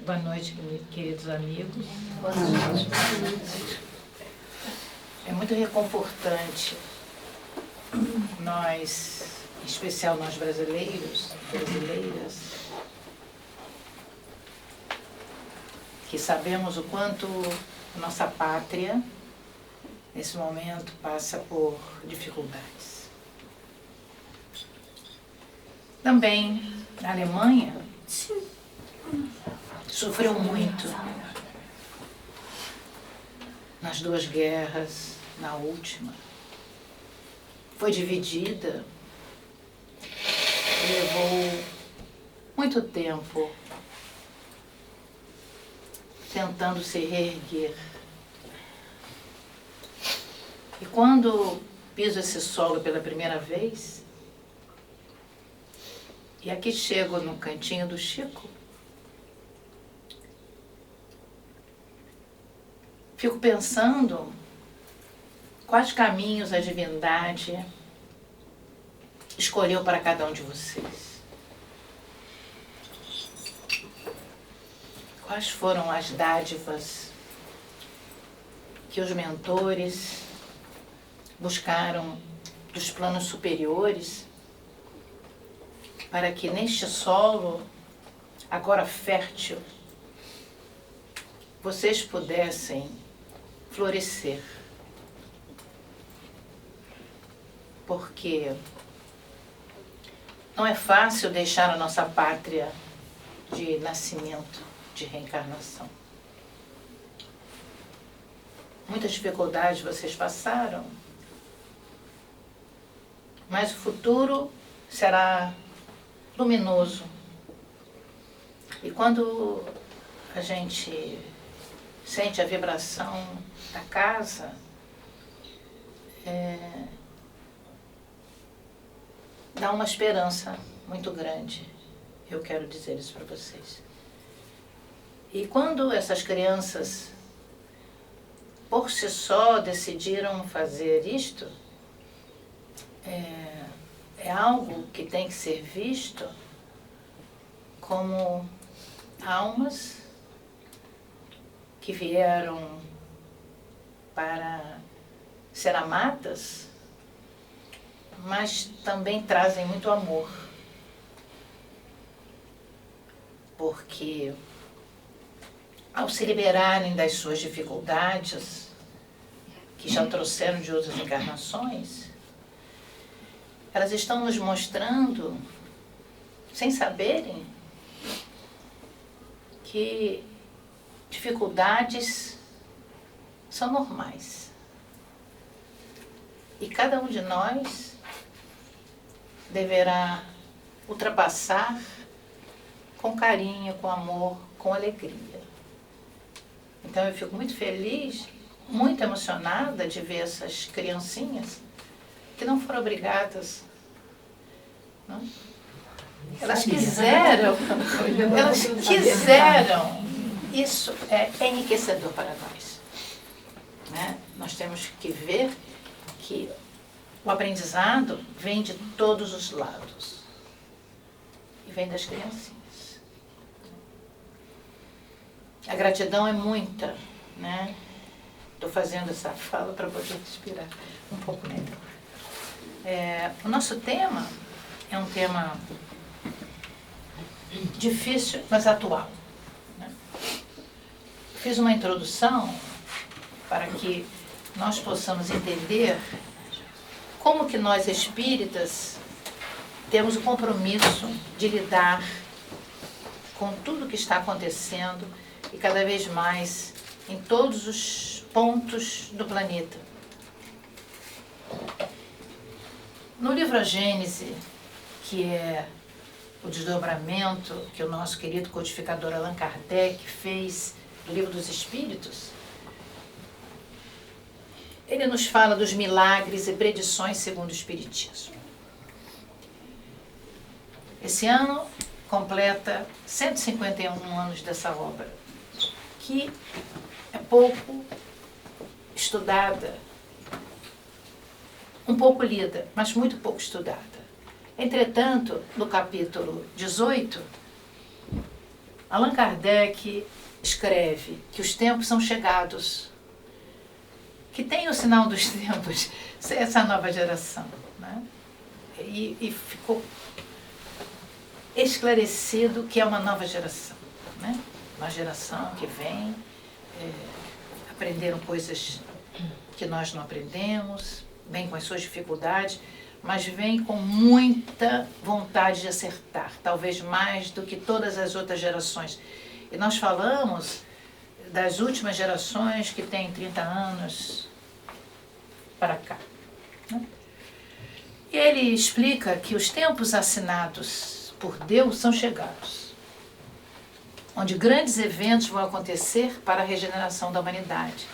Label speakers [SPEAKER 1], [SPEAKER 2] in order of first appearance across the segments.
[SPEAKER 1] Boa noite, queridos amigos.
[SPEAKER 2] Boa noite.
[SPEAKER 1] É muito reconfortante nós, em especial nós brasileiras, que sabemos o quanto nossa pátria, nesse momento, passa por dificuldades. Também a Alemanha sofreu muito nas duas guerras, na última. Foi dividida, levou muito tempo tentando se reerguer. E quando piso esse solo pela primeira vez, e aqui chego no cantinho do Chico, fico pensando quais caminhos a divindade escolheu para cada um de vocês. Quais foram as dádivas que os mentores buscaram dos planos superiores para que neste solo, agora fértil, vocês pudessem florescer. Porque não é fácil deixar a nossa pátria de nascimento, de reencarnação. Muitas dificuldades vocês passaram, mas o futuro será luminoso. E quando a gente sente a vibração da casa, dá uma esperança muito grande. Eu quero dizer isso para vocês. E quando essas crianças, por si só, decidiram fazer isto, é algo que tem que ser visto como almas que vieram para ser amadas, mas também trazem muito amor. Porque ao se liberarem das suas dificuldades, que já trouxeram de outras encarnações, elas estão nos mostrando, sem saberem, que dificuldades são normais. E cada um de nós deverá ultrapassar com carinho, com amor, com alegria. Então eu fico muito feliz, muito emocionada de ver essas criancinhas que não foram obrigadas. Não? Elas quiseram. Isso é enriquecedor para nós. Né? Nós temos que ver que o aprendizado vem de todos os lados. E vem das criancinhas. A gratidão é muita, né? Estou fazendo essa fala para poder respirar um pouco melhor. O nosso tema é um tema difícil, mas atual. Né? Fiz uma introdução para que nós possamos entender como que nós espíritas temos o compromisso de lidar com tudo que está acontecendo e cada vez mais em todos os pontos do planeta. No livro A Gênese, que é o desdobramento que o nosso querido codificador Allan Kardec fez do Livro dos Espíritos, ele nos fala dos milagres e predições segundo o Espiritismo. Esse ano completa 151 anos dessa obra, que é pouco estudada, um pouco lida, mas muito pouco estudada. Entretanto, no capítulo 18, Allan Kardec escreve que os tempos são chegados, que tem o sinal dos tempos, essa nova geração, né? E ficou esclarecido que é uma nova geração, né? Uma geração que vem, aprenderam coisas que nós não aprendemos, vem com as suas dificuldades, mas vem com muita vontade de acertar, talvez mais do que todas as outras gerações. E nós falamos das últimas gerações que têm 30 anos para cá, né? E ele explica que os tempos assinados por Deus são chegados, onde grandes eventos vão acontecer para a regeneração da humanidade.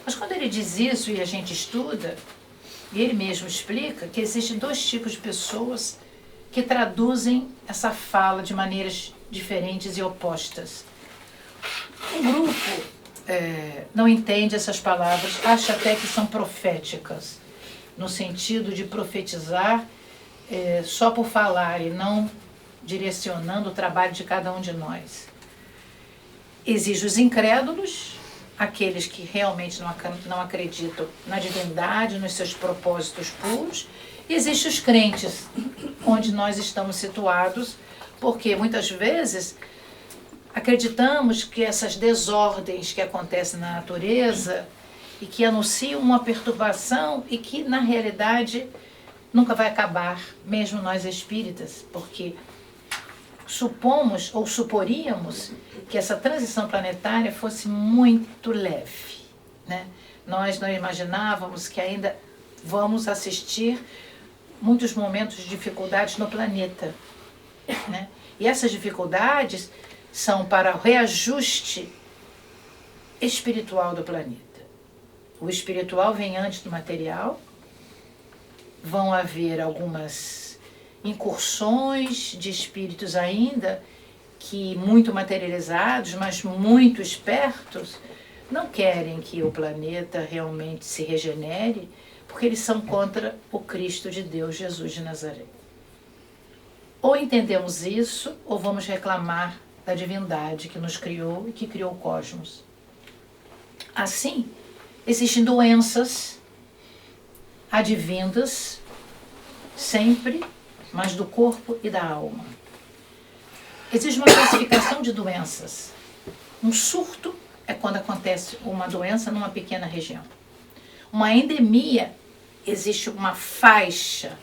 [SPEAKER 1] Mas quando ele diz isso e a gente estuda, e ele mesmo explica que existem dois tipos de pessoas que traduzem essa fala de maneiras diferentes e opostas. Um grupo não entende essas palavras, acha até que são proféticas, no sentido de profetizar só por falar e não direcionando o trabalho de cada um de nós. Existem os incrédulos, aqueles que realmente não acreditam na divindade, nos seus propósitos puros, e existem os crentes, onde nós estamos situados, porque muitas vezes acreditamos que essas desordens que acontecem na natureza e que anunciam uma perturbação e que, na realidade, nunca vai acabar, mesmo nós espíritas, porque supomos ou suporíamos que essa transição planetária fosse muito leve, né? Nós não imaginávamos que ainda vamos assistir muitos momentos de dificuldades no planeta, né? E essas dificuldades são para o reajuste espiritual do planeta. O espiritual vem antes do material, vão haver algumas incursões de espíritos ainda que muito materializados, mas muito espertos, não querem que o planeta realmente se regenere, porque eles são contra o Cristo de Deus, Jesus de Nazaré. Ou entendemos isso, ou vamos reclamar da divindade que nos criou e que criou o cosmos. Assim, existem doenças advindas sempre, mas do corpo e da alma. Existe uma classificação de doenças. Um surto é quando acontece uma doença numa pequena região. Uma endemia, existe uma faixa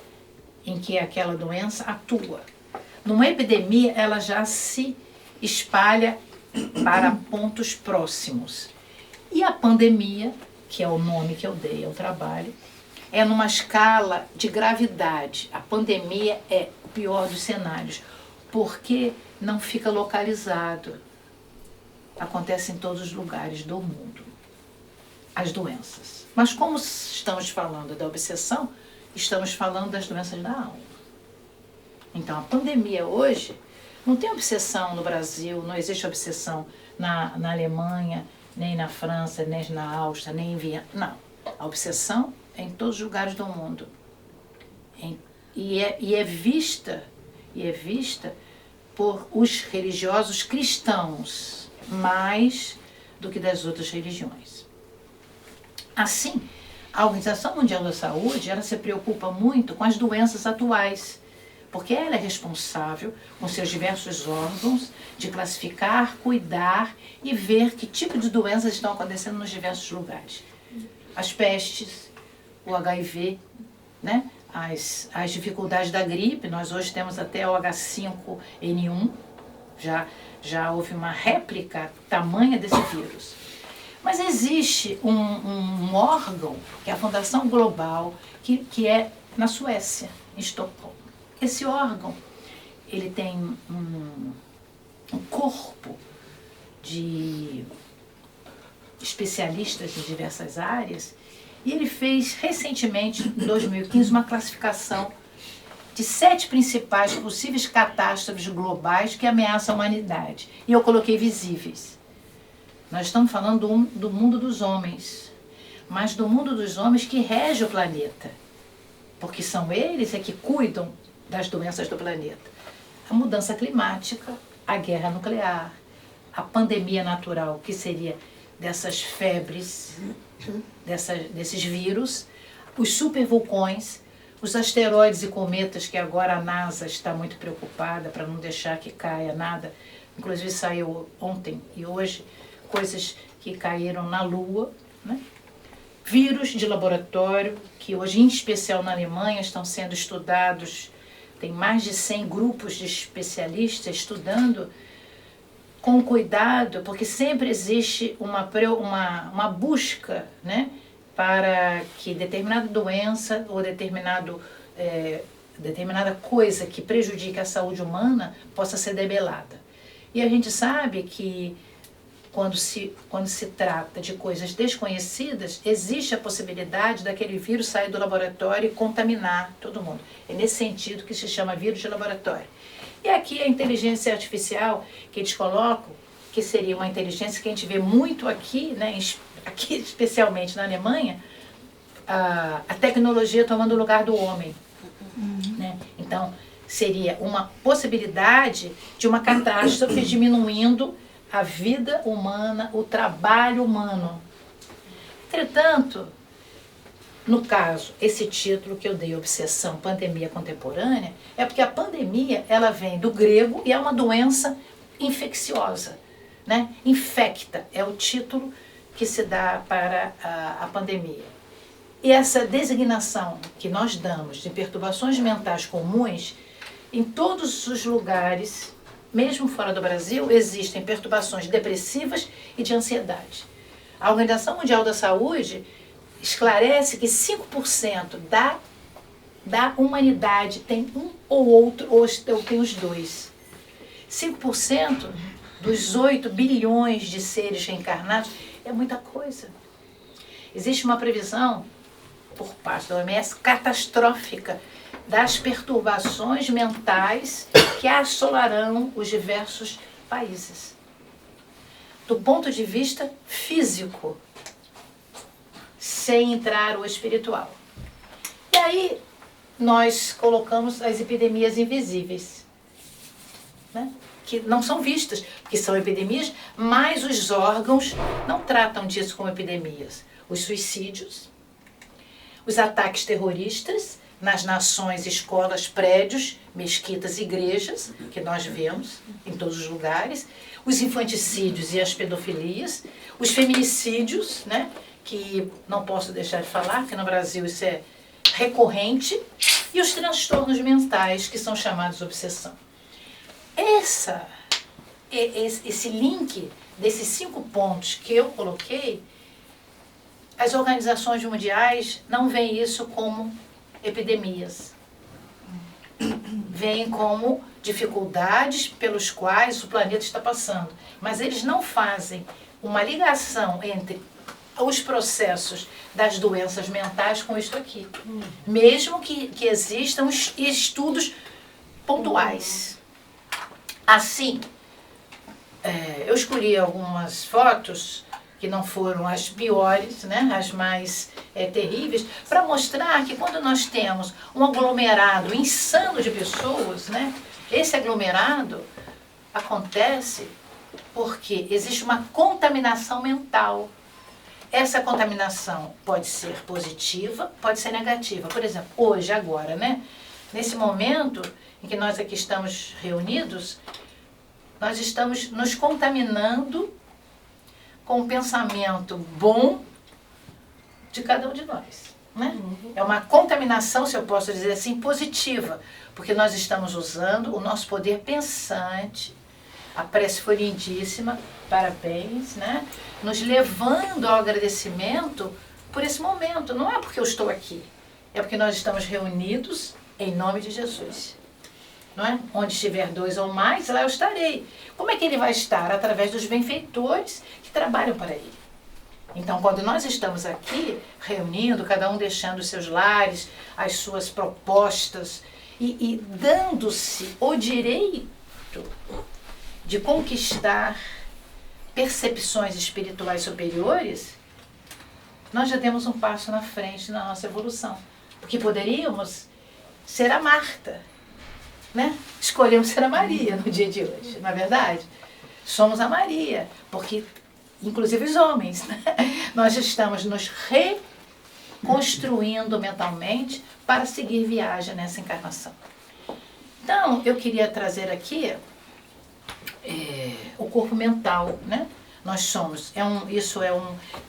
[SPEAKER 1] em que aquela doença atua. Numa epidemia, ela já se espalha para pontos próximos. E a pandemia, que é o nome que eu dei ao trabalho, é numa escala de gravidade. A pandemia é o pior dos cenários, porque não fica localizado. Acontece em todos os lugares do mundo, as doenças. Mas como estamos falando da obsessão, estamos falando das doenças da alma. Então, a pandemia hoje, não tem obsessão no Brasil, não existe obsessão na Alemanha, nem na França, nem na Áustria, nem em Viena. Não. A obsessão é em todos os lugares do mundo. E é vista por os religiosos cristãos, mais do que das outras religiões. Assim, a Organização Mundial da Saúde, ela se preocupa muito com as doenças atuais, porque ela é responsável, com seus diversos órgãos, de classificar, cuidar e ver que tipo de doenças estão acontecendo nos diversos lugares. As pestes, o HIV, né? As dificuldades da gripe, nós hoje temos até o H5N1, já houve uma réplica tamanha desse vírus. Mas existe um órgão, que é a Fundação Global, que é na Suécia, em Estocolmo. Esse órgão, ele tem um corpo de especialistas de diversas áreas, e ele fez recentemente, em 2015, uma classificação de 7 principais possíveis catástrofes globais que ameaçam a humanidade. E eu coloquei visíveis. Nós estamos falando do mundo dos homens, mas do mundo dos homens que rege o planeta, porque são eles que cuidam das doenças do planeta. A mudança climática, a guerra nuclear, a pandemia natural, que seria dessas febres, desses vírus, os supervulcões, os asteroides e cometas, que agora a NASA está muito preocupada para não deixar que caia nada. Inclusive saiu ontem e hoje coisas que caíram na Lua, né? Vírus de laboratório, que hoje, em especial na Alemanha, estão sendo estudados. Tem mais de 100 grupos de especialistas estudando com cuidado, porque sempre existe uma busca, né, para que determinada doença ou determinada coisa que prejudique a saúde humana possa ser debelada. E a gente sabe que quando se trata de coisas desconhecidas, existe a possibilidade daquele vírus sair do laboratório e contaminar todo mundo. É nesse sentido que se chama vírus de laboratório. E aqui a inteligência artificial que eles colocam, que seria uma inteligência que a gente vê muito aqui, né, aqui especialmente na Alemanha, a tecnologia tomando o lugar do homem. Né? Então, seria uma possibilidade de uma catástrofe diminuindo a vida humana, o trabalho humano. Entretanto, no caso, esse título que eu dei, Obsessão, Pandemia Contemporânea, é porque a pandemia, ela vem do grego e é uma doença infecciosa, né? Infecta é o título que se dá para a pandemia. E essa designação que nós damos de perturbações mentais comuns, em todos os lugares, mesmo fora do Brasil, existem perturbações depressivas e de ansiedade. A Organização Mundial da Saúde esclarece que 5% da humanidade tem um ou outro, ou tem os dois. 5% dos 8 bilhões de seres reencarnados é muita coisa. Existe uma previsão, por parte da OMS, catastrófica das perturbações mentais que assolarão os diversos países. Do ponto de vista físico, sem entrar o espiritual. E aí nós colocamos as epidemias invisíveis, né? Que não são vistas, porque são epidemias, mas os órgãos não tratam disso como epidemias. Os suicídios, os ataques terroristas nas nações, escolas, prédios, mesquitas, igrejas, que nós vemos em todos os lugares, os infanticídios e as pedofilias, os feminicídios, né, que não posso deixar de falar, que no Brasil isso é recorrente, e os transtornos mentais, que são chamados de obsessão. Esse link desses 5 pontos que eu coloquei, as organizações mundiais não veem isso como epidemias. Veem como dificuldades pelos quais o planeta está passando. Mas eles não fazem uma ligação entre os processos das doenças mentais com isso aqui. Mesmo que existam estudos pontuais. Assim, eu escolhi algumas fotos que não foram as piores, né, as mais terríveis, para mostrar que quando nós temos um aglomerado insano de pessoas, né, esse aglomerado acontece porque existe uma contaminação mental. Essa contaminação pode ser positiva, pode ser negativa. Por exemplo, hoje, agora, né, nesse momento em que nós aqui estamos reunidos, nós estamos nos contaminando com o pensamento bom de cada um de nós. Né? É uma contaminação, se eu posso dizer assim, positiva, porque nós estamos usando o nosso poder pensante. A prece foi lindíssima, parabéns, né? Nos levando ao agradecimento por esse momento. Não é porque eu estou aqui, é porque nós estamos reunidos em nome de Jesus. Não é? Onde estiver 2 ou mais, lá eu estarei. Como é que ele vai estar? Através dos benfeitores que trabalham para ele. Então, quando nós estamos aqui, reunindo, cada um deixando os seus lares, as suas propostas, e dando-se o direito de conquistar percepções espirituais superiores, nós já demos um passo na frente na nossa evolução. Porque poderíamos ser a Marta, né? Escolhemos ser a Maria no dia de hoje, não é verdade? somos a Maria, porque, inclusive os homens, né? Nós estamos nos reconstruindo mentalmente para seguir viagem nessa encarnação. Então, eu queria trazer aqui o corpo mental, né? Nós somos,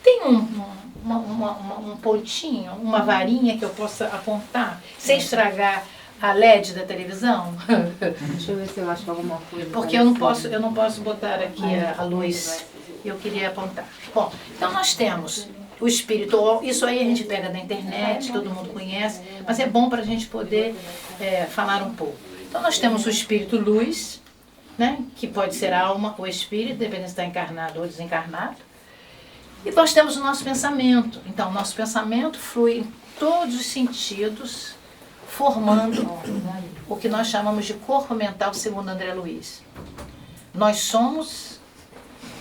[SPEAKER 1] tem um pontinho, uma varinha que eu possa apontar, sem estragar a LED da televisão?
[SPEAKER 2] Deixa eu ver se eu acho alguma coisa.
[SPEAKER 1] Porque eu não posso botar aqui a luz. Eu queria apontar. Bom, então nós temos o espírito, isso aí a gente pega da internet, todo mundo conhece, mas é bom para a gente poder falar um pouco. Então nós temos o espírito luz, né, que pode ser alma ou espírito, dependendo se está encarnado ou desencarnado. E nós temos o nosso pensamento. Então, o nosso pensamento flui em todos os sentidos, formando o que nós chamamos de corpo mental, segundo André Luiz. Nós somos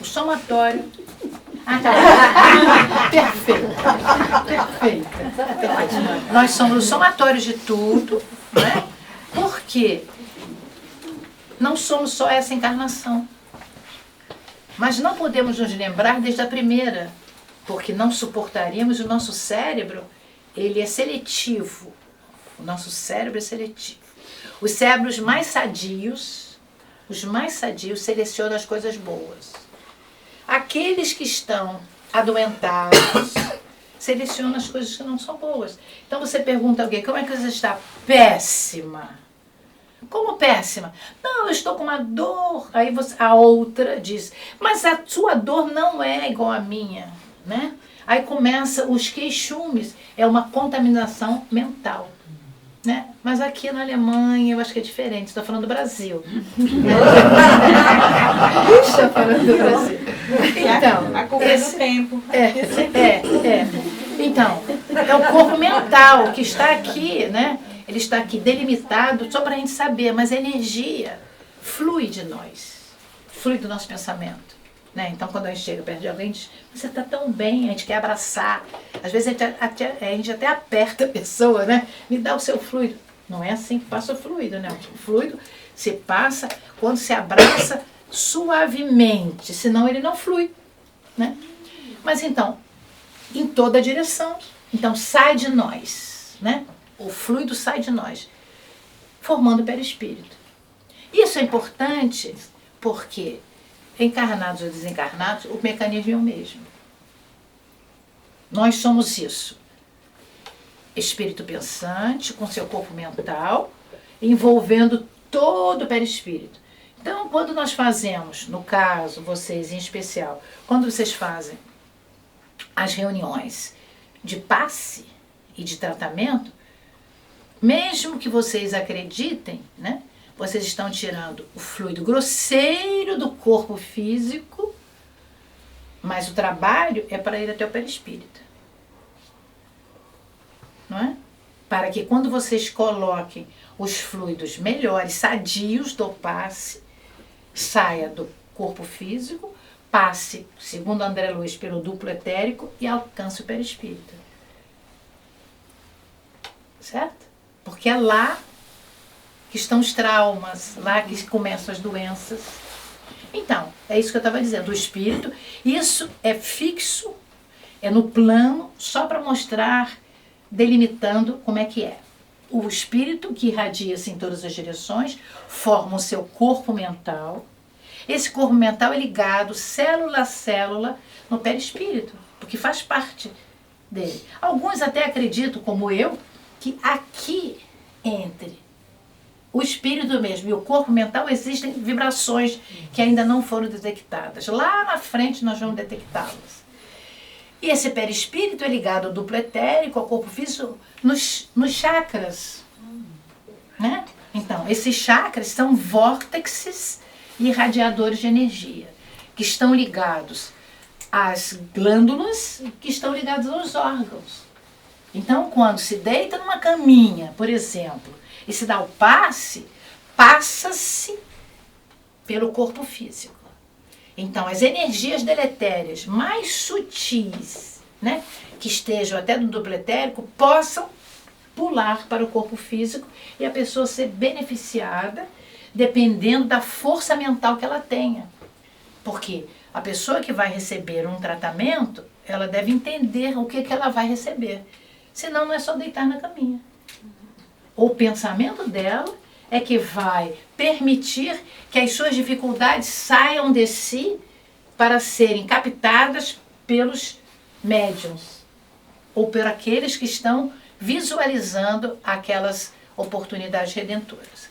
[SPEAKER 1] o somatório. Perfeito. Nós somos o somatório de tudo, né? Porque não somos só essa encarnação. Mas não podemos nos lembrar desde a primeira, porque não suportaríamos. O nosso cérebro, ele é seletivo. O nosso cérebro é seletivo. Os cérebros mais sadios, selecionam as coisas boas. Aqueles que estão adoentados, selecionam as coisas que não são boas. Então você pergunta a alguém, como é que você está? Péssima. Como péssima? Não, eu estou com uma dor. Aí a outra diz, mas a sua dor não é igual à minha, né? Aí começa os queixumes, é uma contaminação mental, né? Mas aqui na Alemanha eu acho que é diferente, estou falando do Brasil. Estou falando do Brasil. Então,
[SPEAKER 3] a culpa é do tempo.
[SPEAKER 1] Então, é o corpo mental que está aqui, né? Ele está aqui delimitado só para a gente saber, mas a energia flui de nós, flui do nosso pensamento, né? Então, quando a gente chega perto de alguém, a gente diz, você está tão bem, a gente quer abraçar. Às vezes a gente até aperta a pessoa, né? Me dá o seu fluido. Não é assim que passa o fluido, né? O fluido se passa quando se abraça suavemente, senão ele não flui, né? Mas então, em toda direção. Então, sai de nós, né? O fluido sai de nós, formando o perispírito. Isso é importante porque, encarnados ou desencarnados, o mecanismo é o mesmo. Nós somos isso. Espírito pensante, com seu corpo mental, envolvendo todo o perispírito. Então, quando nós fazemos, no caso, vocês em especial, quando vocês fazem as reuniões de passe e de tratamento, mesmo que vocês acreditem, né, vocês estão tirando o fluido grosseiro do corpo físico, mas o trabalho é para ir até o perispírito. Não é? Para que quando vocês coloquem os fluidos melhores, sadios do passe, saia do corpo físico, passe, segundo André Luiz, pelo duplo etérico e alcance o perispírito. Certo? Porque é lá que estão os traumas, lá que começam as doenças. Então, é isso que eu estava dizendo, o espírito, isso é fixo, é no plano, só para mostrar, delimitando como é que é. O espírito, que irradia-se em todas as direções, forma o seu corpo mental. Esse corpo mental é ligado, célula a célula, no perispírito, porque faz parte dele. Alguns até acreditam, como eu, que aqui entre o espírito mesmo e o corpo mental existem vibrações que ainda não foram detectadas. Lá na frente nós vamos detectá-las. E esse perispírito é ligado ao duplo etérico, ao corpo físico, nos chakras. Né? Então, esses chakras são vórtices e irradiadores de energia, que estão ligados às glândulas, que estão ligados aos órgãos. Então, quando se deita numa caminha, por exemplo, e se dá o passe, passa-se pelo corpo físico. Então, as energias deletérias mais sutis, né, que estejam até no duplo etérico, possam pular para o corpo físico e a pessoa ser beneficiada, dependendo da força mental que ela tenha. Porque a pessoa que vai receber um tratamento, ela deve entender o que ela vai receber. Senão não é só deitar na caminha. O pensamento dela é que vai permitir que as suas dificuldades saiam de si para serem captadas pelos médiuns ou por aqueles que estão visualizando aquelas oportunidades redentoras.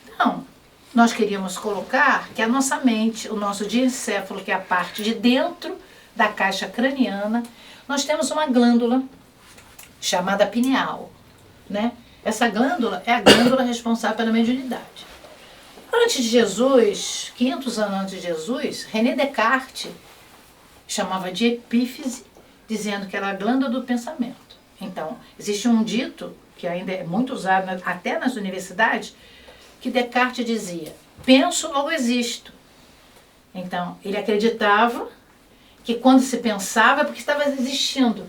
[SPEAKER 1] Então, nós queríamos colocar que a nossa mente, o nosso diencéfalo, que é a parte de dentro da caixa craniana, nós temos uma glândula chamada pineal, né? Essa glândula é a glândula responsável pela mediunidade. Antes de Jesus, 500 anos antes de Jesus, René Descartes chamava de epífise, dizendo que era a glândula do pensamento. Então, existe um dito, que ainda é muito usado até nas universidades, que Descartes dizia, penso, logo existo. Então, ele acreditava que quando se pensava é porque estava existindo.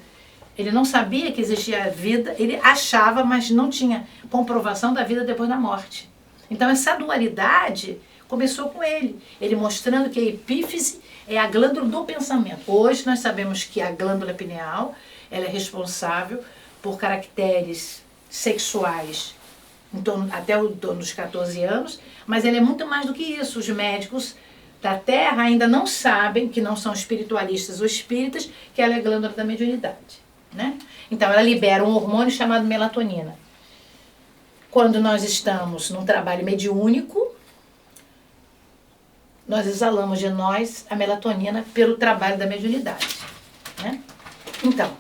[SPEAKER 1] Ele não sabia que existia a vida, ele achava, mas não tinha comprovação da vida depois da morte. Então essa dualidade começou com ele mostrando que a epífise é a glândula do pensamento. Hoje nós sabemos que a glândula pineal ela é responsável por caracteres sexuais até o torno dos 14 anos, mas ela é muito mais do que isso. Os médicos da Terra ainda não sabem, que não são espiritualistas ou espíritas, que ela é a glândula da mediunidade. Né? Então ela libera um hormônio chamado melatonina. Quando nós estamos num trabalho mediúnico, nós exalamos de nós a melatonina pelo trabalho da mediunidade. Né? Então,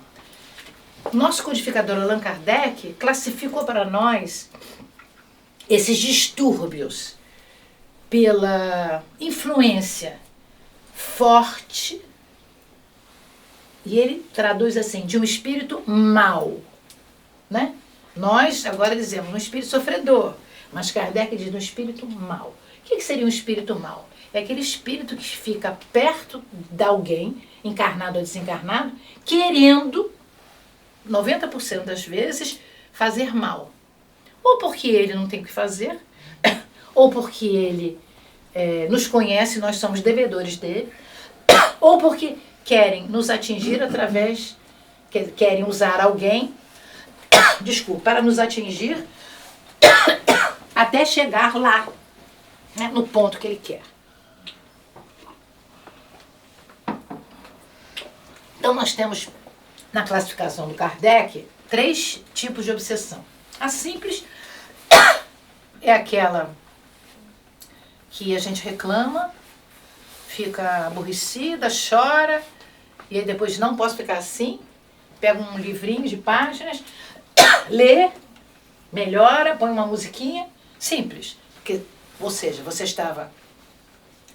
[SPEAKER 1] nosso codificador Allan Kardec classificou para nós esses distúrbios pela influência forte. E ele traduz assim, de um espírito mau, né? Nós agora dizemos um espírito sofredor, mas Kardec diz um espírito mau. O que seria um espírito mau? É aquele espírito que fica perto de alguém, encarnado ou desencarnado, querendo, 90% das vezes, fazer mal. Ou porque ele não tem o que fazer, ou porque ele nos conhece, nós somos devedores dele, ou porque querem nos atingir através, querem usar alguém, para nos atingir até chegar lá, né, no ponto que ele quer. Então nós temos, na classificação do Kardec, 3 tipos de obsessão. A simples é aquela que a gente reclama, fica aborrecida, chora, e aí depois não posso ficar assim, pega um livrinho de páginas, lê, melhora, põe uma musiquinha, simples. Porque, ou seja, você estava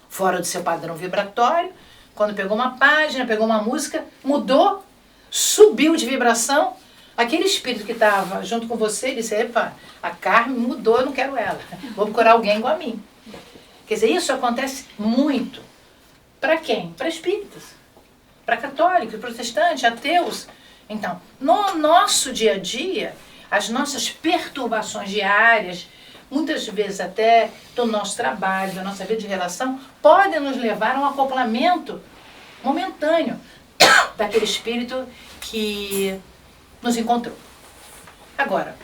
[SPEAKER 1] fora do seu padrão vibratório, quando pegou uma página, pegou uma música, mudou, subiu de vibração, aquele espírito que estava junto com você, disse, epa, a Carmen mudou, eu não quero ela, vou procurar alguém igual a mim. Quer dizer, isso acontece muito. Para quem? Para espíritas, para católicos, protestantes, ateus. Então, no nosso dia a dia, as nossas perturbações diárias, muitas vezes até do nosso trabalho, da nossa vida de relação, podem nos levar a um acoplamento momentâneo daquele espírito que nos encontrou. Agora,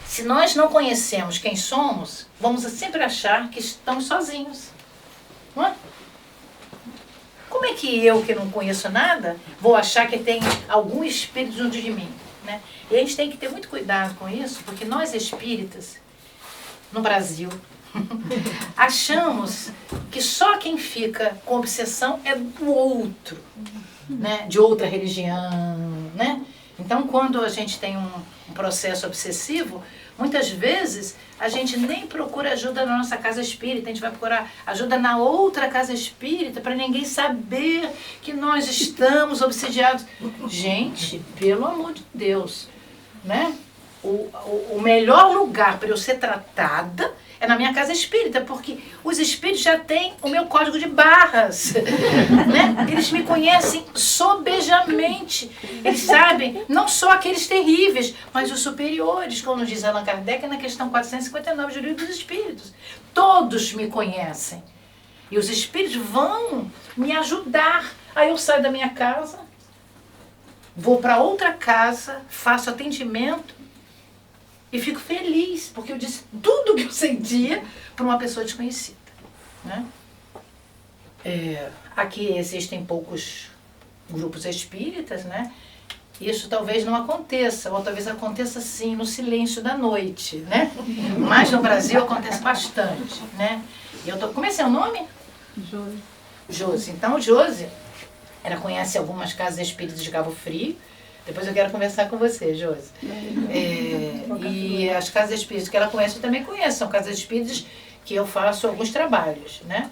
[SPEAKER 1] se nós não conhecemos quem somos, vamos sempre achar que estamos sozinhos. Não é? Como é que eu, que não conheço nada, vou achar que tem algum espírito junto de mim? Né? E a gente tem que ter muito cuidado com isso, porque nós espíritas, no Brasil, achamos que só quem fica com obsessão é do outro, né? De outra religião. Né? Então, quando a gente tem um processo obsessivo, muitas vezes a gente nem procura ajuda na nossa casa espírita, a gente vai procurar ajuda na outra casa espírita para ninguém saber que nós estamos obsediados. Gente, pelo amor de Deus, né? O melhor lugar para eu ser tratada é na minha casa espírita, porque os espíritos já têm o meu código de barras, né? Eles me conhecem sobejamente, eles sabem não só aqueles terríveis, mas os superiores, como diz Allan Kardec na questão 459 do Livro dos Espíritos. Todos me conhecem. E os espíritos vão me ajudar. Aí eu saio da minha casa, vou para outra casa, faço atendimento e fico feliz, porque eu disse tudo o que eu sentia para uma pessoa desconhecida. Né? Aqui existem poucos grupos espíritas, né? Isso talvez não aconteça, ou talvez aconteça sim no silêncio da noite, né? Mas no Brasil acontece bastante, né? Como é seu nome?
[SPEAKER 2] Josi.
[SPEAKER 1] Josi. Então, Josi, ela conhece algumas casas espíritas de Cabo Frio. Depois eu quero conversar com você, Josi. E as casas espíritas que ela conhece, eu também conheço. São casas espíritas que eu faço alguns trabalhos, né?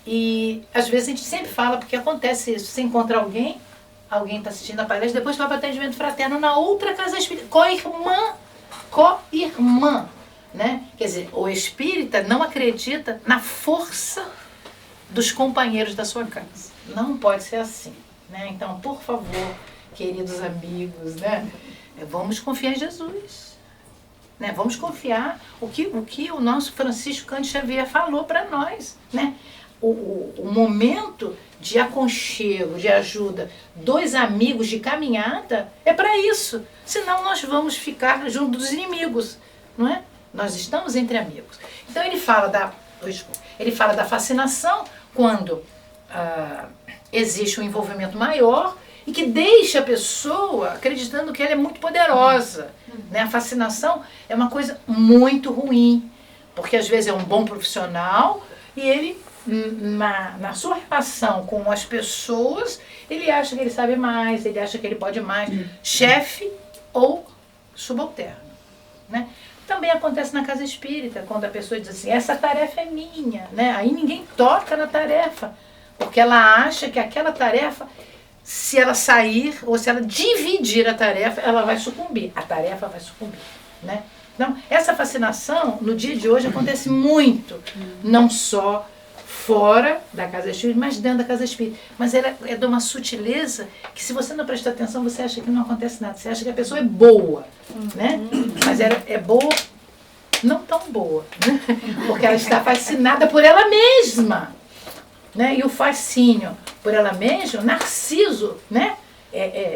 [SPEAKER 1] E às vezes a gente sempre fala, porque acontece isso. Você encontra alguém está assistindo a palestra, depois vai para atendimento fraterno na outra casa espírita, co-irmã, né? Quer dizer, o espírita não acredita na força dos companheiros da sua casa. Não pode ser assim, né? Então, por favor, queridos amigos, né? Vamos confiar em Jesus. Né? Vamos confiar o que o nosso Francisco Cândido Xavier falou para nós, né? O momento de aconchego, de ajuda, dois amigos de caminhada, é para isso. Senão nós vamos ficar junto dos inimigos, não é? Nós estamos entre amigos. Então ele fala da fascinação quando existe um envolvimento maior e que deixa a pessoa acreditando que ela é muito poderosa. Né? A fascinação é uma coisa muito ruim, porque às vezes é um bom profissional e ele, na sua relação com as pessoas, ele acha que ele sabe mais, ele acha que ele pode mais, chefe ou subalterno. Né? Também acontece na casa espírita, quando a pessoa diz assim, essa tarefa é minha, né? Aí ninguém toca na tarefa, porque ela acha que aquela tarefa, se ela sair ou se ela dividir a tarefa, ela vai sucumbir, a tarefa vai sucumbir. Né? Então, essa fascinação, no dia de hoje, acontece muito, não só fora da casa espírita, mas dentro da casa espírita. Mas ela é de uma sutileza que, se você não prestar atenção, você acha que não acontece nada. Você acha que a pessoa é boa, né? Mas ela é boa, não tão boa, né? Porque ela está fascinada por ela mesma. Né? E o fascínio por ela mesma, Narciso, né?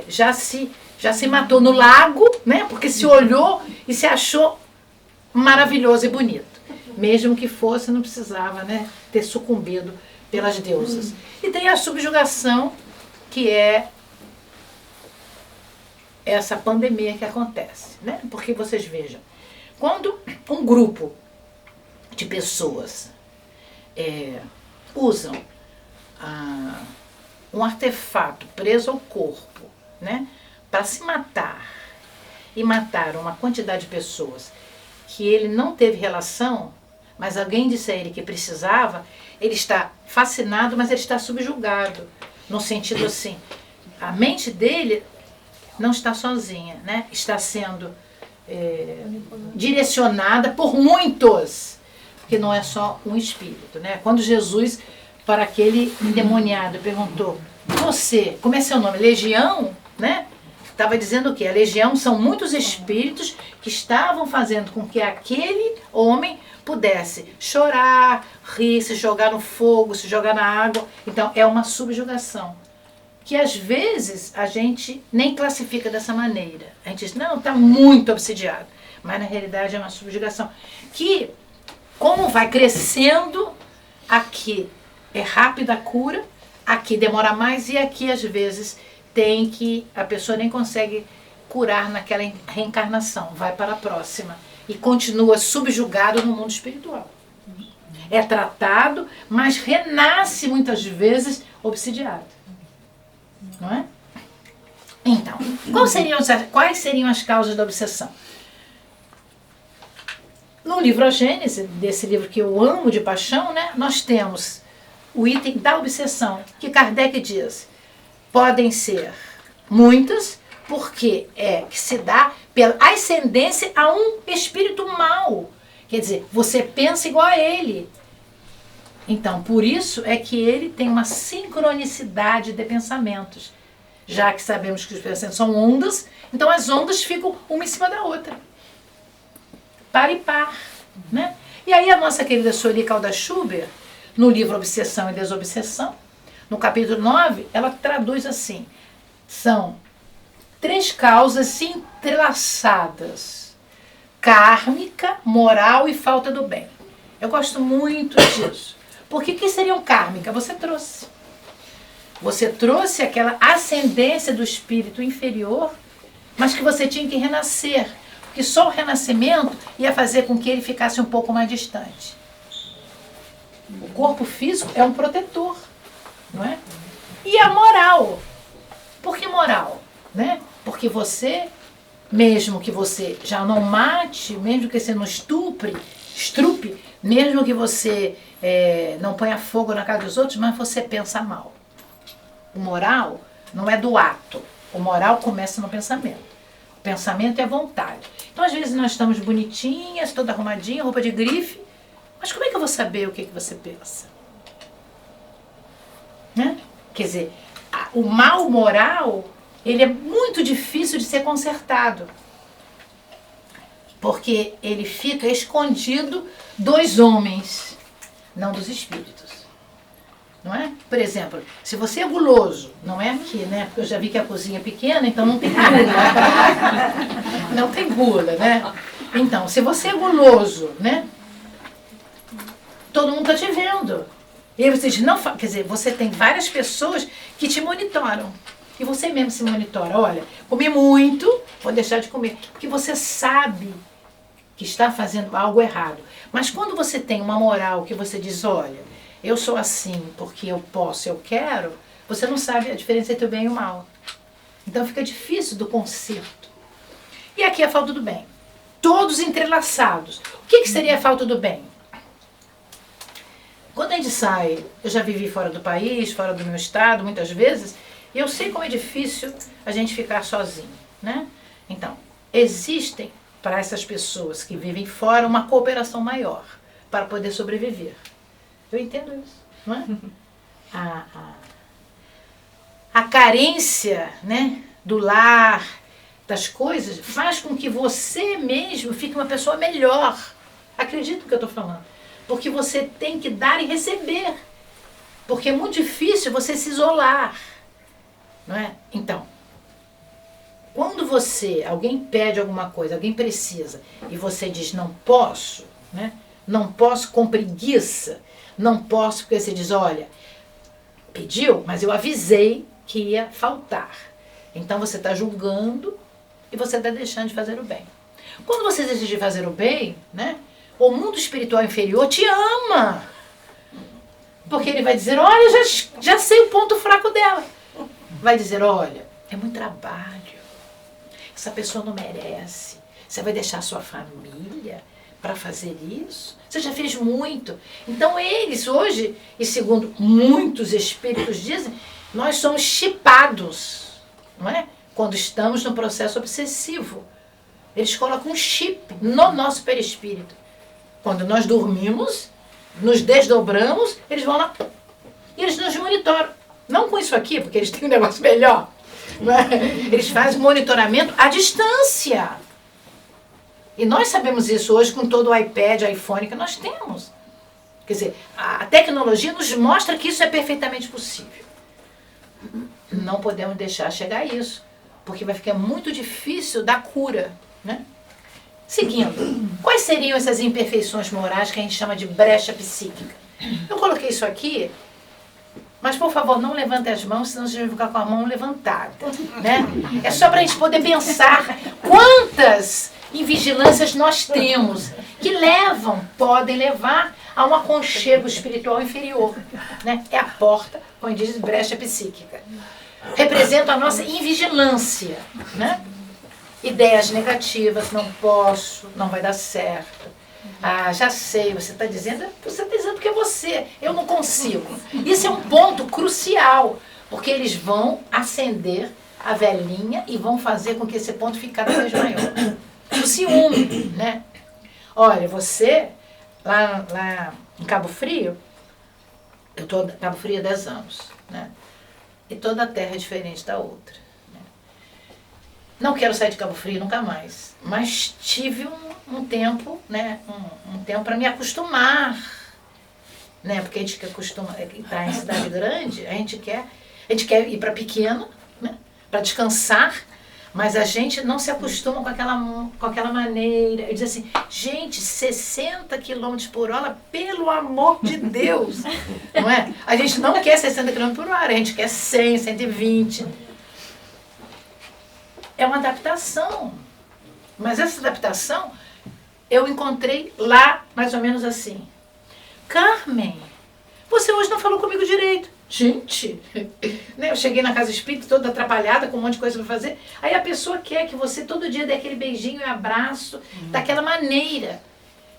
[SPEAKER 1] Já se matou no lago, né? Porque se olhou e se achou maravilhoso e bonito. Mesmo que fosse, não precisava, né, ter sucumbido pelas deusas. E tem a subjugação, que é essa pandemia que acontece. Né? Porque vocês vejam, quando um grupo de pessoas usam um artefato preso ao corpo, né, para se matar, e matar uma quantidade de pessoas que ele não teve relação, mas alguém disse a ele que precisava, ele está fascinado, mas ele está subjugado. No sentido assim, a mente dele não está sozinha, né? Está sendo direcionada por muitos, porque não é só um espírito. Né? Quando Jesus, para aquele endemoniado, perguntou, você, como é seu nome? Legião? Né? Estava dizendo o quê? A legião são muitos espíritos que estavam fazendo com que aquele homem pudesse chorar, rir, se jogar no fogo, se jogar na água. Então, é uma subjugação. Que às vezes a gente nem classifica dessa maneira. A gente diz, não, está muito obsidiado. Mas na realidade é uma subjugação. Que, como vai crescendo, aqui é rápida a cura, aqui demora mais e aqui às vezes a pessoa nem consegue curar naquela reencarnação, vai para a próxima e continua subjugado no mundo espiritual. É tratado, mas renasce muitas vezes obsidiado. Não é? Então, quais seriam as causas da obsessão? No livro A Gênese, desse livro que eu amo de paixão, né, nós temos o item da obsessão, que Kardec diz, podem ser muitas, porque que se dá pela ascendência a um espírito mau. Quer dizer, você pensa igual a ele. Então, por isso é que ele tem uma sincronicidade de pensamentos. Já que sabemos que os pensamentos são ondas, então as ondas ficam uma em cima da outra. Par e par. Né? E aí a nossa querida Sueli Caldas Schubert, no livro Obsessão e Desobsessão, no capítulo 9, ela traduz assim: são 3 causas entrelaçadas: kármica, moral e falta do bem. Eu gosto muito disso. Porque que seriam kármica? Você trouxe. Você trouxe aquela ascendência do espírito inferior, mas que você tinha que renascer. Porque só o renascimento ia fazer com que ele ficasse um pouco mais distante. O corpo físico é um protetor, não é? E a moral. Por que moral? Né? Porque você, mesmo que você já não mate, mesmo que você não estrupe, mesmo que você não ponha fogo na casa dos outros, mas você pensa mal. O moral não é do ato. O moral começa no pensamento. O pensamento é a vontade. Então, às vezes, nós estamos bonitinhas, toda arrumadinha, roupa de grife, mas como é que eu vou saber o que você pensa? Né? Quer dizer, o mal moral, ele é muito difícil de ser consertado. Porque ele fica escondido dos homens, não dos espíritos. Não é? Por exemplo, se você é guloso, não é aqui, né? Porque eu já vi que a cozinha é pequena, então não tem gula. Não tem gula, né? Então, se você é guloso, né? Todo mundo está te vendo. E aí você diz, não, quer dizer, você tem várias pessoas que te monitoram. E você mesmo se monitora. Olha, comi muito, vou deixar de comer. Porque você sabe que está fazendo algo errado. Mas quando você tem uma moral que você diz, olha, eu sou assim porque eu posso, eu quero, você não sabe a diferença entre o bem e o mal. Então fica difícil do conserto. E aqui a falta do bem. Todos entrelaçados. O que seria a falta do bem? Quando a gente sai, eu já vivi fora do país, fora do meu estado, muitas vezes, e eu sei como é difícil a gente ficar sozinho, né? Então, existem para essas pessoas que vivem fora uma cooperação maior para poder sobreviver. Eu entendo isso, não é? A carência, né, do lar, das coisas, faz com que você mesmo fique uma pessoa melhor. Acredita no que eu estou falando? Porque você tem que dar e receber. Porque é muito difícil você se isolar. Não é? Então, quando alguém pede alguma coisa, alguém precisa, e você diz não posso, né? Não posso com preguiça, não posso porque você diz, olha, pediu, mas eu avisei que ia faltar. Então você está julgando e você está deixando de fazer o bem. Quando você decide fazer o bem, né? O mundo espiritual inferior te ama. Porque ele vai dizer, olha, já sei o ponto fraco dela. Vai dizer, olha, é muito trabalho. Essa pessoa não merece. Você vai deixar a sua família para fazer isso? Você já fez muito. Então eles hoje, e segundo muitos espíritos dizem, nós somos chipados, não é? Quando estamos no processo obsessivo. Eles colocam um chip no nosso perispírito. Quando nós dormimos, nos desdobramos, eles vão lá e eles nos monitoram. Não com isso aqui, porque eles têm um negócio melhor. Mas eles fazem monitoramento à distância. E nós sabemos isso hoje com todo o iPad, iPhone que nós temos. Quer dizer, a tecnologia nos mostra que isso é perfeitamente possível. Não podemos deixar chegar a isso, porque vai ficar muito difícil da cura, né? Seguindo, quais seriam essas imperfeições morais que a gente chama de brecha psíquica? Eu coloquei isso aqui, mas por favor, não levante as mãos, senão você vai ficar com a mão levantada, né? É só para a gente poder pensar quantas invigilâncias nós temos que podem levar a um aconchego espiritual inferior, né? É a porta, como diz, brecha psíquica. Representa a nossa invigilância, né? Ideias negativas, não posso, não vai dar certo. Ah, já sei, você está dizendo porque é você, eu não consigo. Isso é um ponto crucial, porque eles vão acender a velhinha e vão fazer com que esse ponto fique cada vez maior. O ciúme, né? Olha, você, lá em Cabo Frio, eu estou em Cabo Frio há 10 anos, né? E toda a terra é diferente da outra. Não quero sair de Cabo Frio nunca mais, mas tive um tempo, né, um tempo para me acostumar. né? Porque a gente que acostuma estar em cidade grande, a gente quer ir para pequena, né? Para descansar, mas a gente não se acostuma com aquela maneira. Eu diz assim, gente, 60 km por hora, pelo amor de Deus, não é? A gente não quer 60 km por hora, a gente quer 100, 120. É uma adaptação, mas essa adaptação eu encontrei lá mais ou menos assim. Carmen, você hoje não falou comigo direito. Gente, né? Eu cheguei na casa espírita toda atrapalhada, com um monte de coisa para fazer. Aí a pessoa quer que você todo dia dê aquele beijinho e abraço, daquela maneira.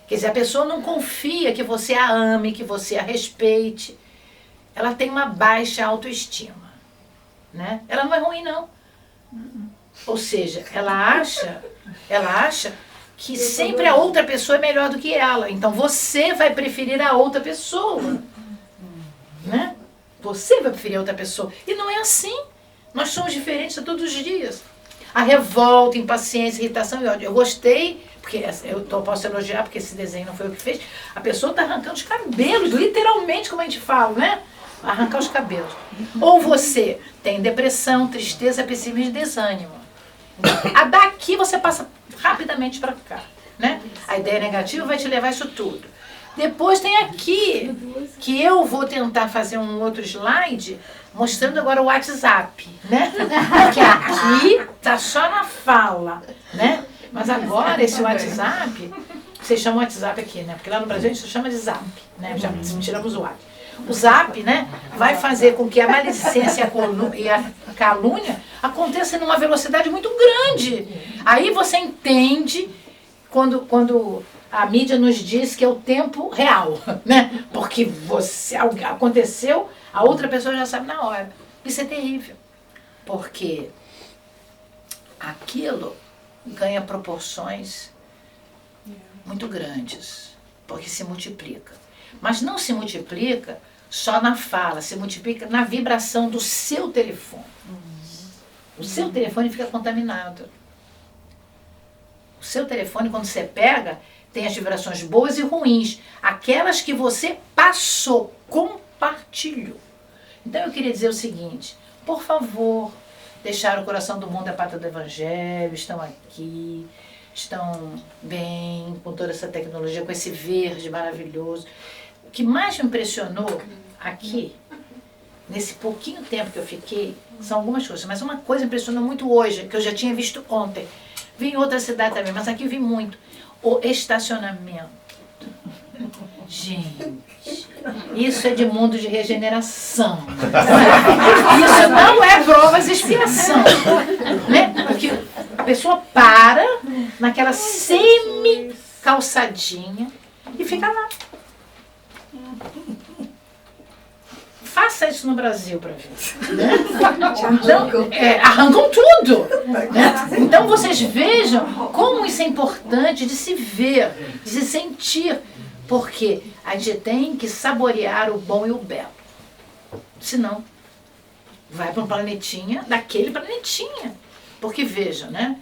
[SPEAKER 1] Quer dizer, a pessoa não confia que você a ame, que você a respeite. Ela tem uma baixa autoestima, né? Ela não é ruim, não. Ou seja, ela acha que sempre a outra pessoa é melhor do que ela. Então você vai preferir a outra pessoa, né? Você vai preferir a outra pessoa. E não é assim. Nós somos diferentes a todos os dias. A revolta, impaciência, irritação e ódio. Eu gostei, porque eu posso elogiar, porque esse desenho não foi eu que fez. A pessoa está arrancando os cabelos, literalmente, como a gente fala, né? Arrancar os cabelos. Ou você tem depressão, tristeza, pessimismo e desânimo. A daqui você passa rapidamente para cá, né? A ideia negativa vai te levar a isso tudo. Depois tem aqui, que eu vou tentar fazer um outro slide, mostrando agora o WhatsApp, né? Porque aqui tá só na fala, né? Mas agora esse WhatsApp, vocês chamam WhatsApp aqui, né? Porque lá no Brasil a gente chama de Zap, né? Já tiramos o WhatsApp. O Zap, né, vai fazer com que a maledicência e a calúnia aconteça numa velocidade muito grande. Aí você entende quando a mídia nos diz que é o tempo real, né? Porque aconteceu, a outra pessoa já sabe na hora. Isso é terrível, porque aquilo ganha proporções muito grandes, porque se multiplica. Mas não se multiplica só na fala, se multiplica na vibração do seu telefone. O seu telefone fica contaminado. O seu telefone, quando você pega, tem as vibrações boas e ruins. Aquelas que você passou, compartilhou. Então eu queria dizer o seguinte, por favor, deixar o coração do mundo a pata do Evangelho, estão aqui, estão bem, com toda essa tecnologia, com esse verde maravilhoso. O que mais me impressionou aqui, nesse pouquinho tempo que eu fiquei, são algumas coisas, mas uma coisa impressionou muito hoje, que eu já tinha visto ontem. Vi em outra cidade também, mas aqui eu vi muito. O estacionamento. Gente, isso é de mundo de regeneração. Isso não é provas e expiação. Né? Porque a pessoa para naquela semi-calçadinha e fica lá. Faça isso no Brasil para ver. Né? Então, arrancam tudo. Né? Então vocês vejam como isso é importante de se ver, de se sentir. Porque a gente tem que saborear o bom e o belo. Senão, vai para um planetinha, daquele planetinha. Porque vejam, né?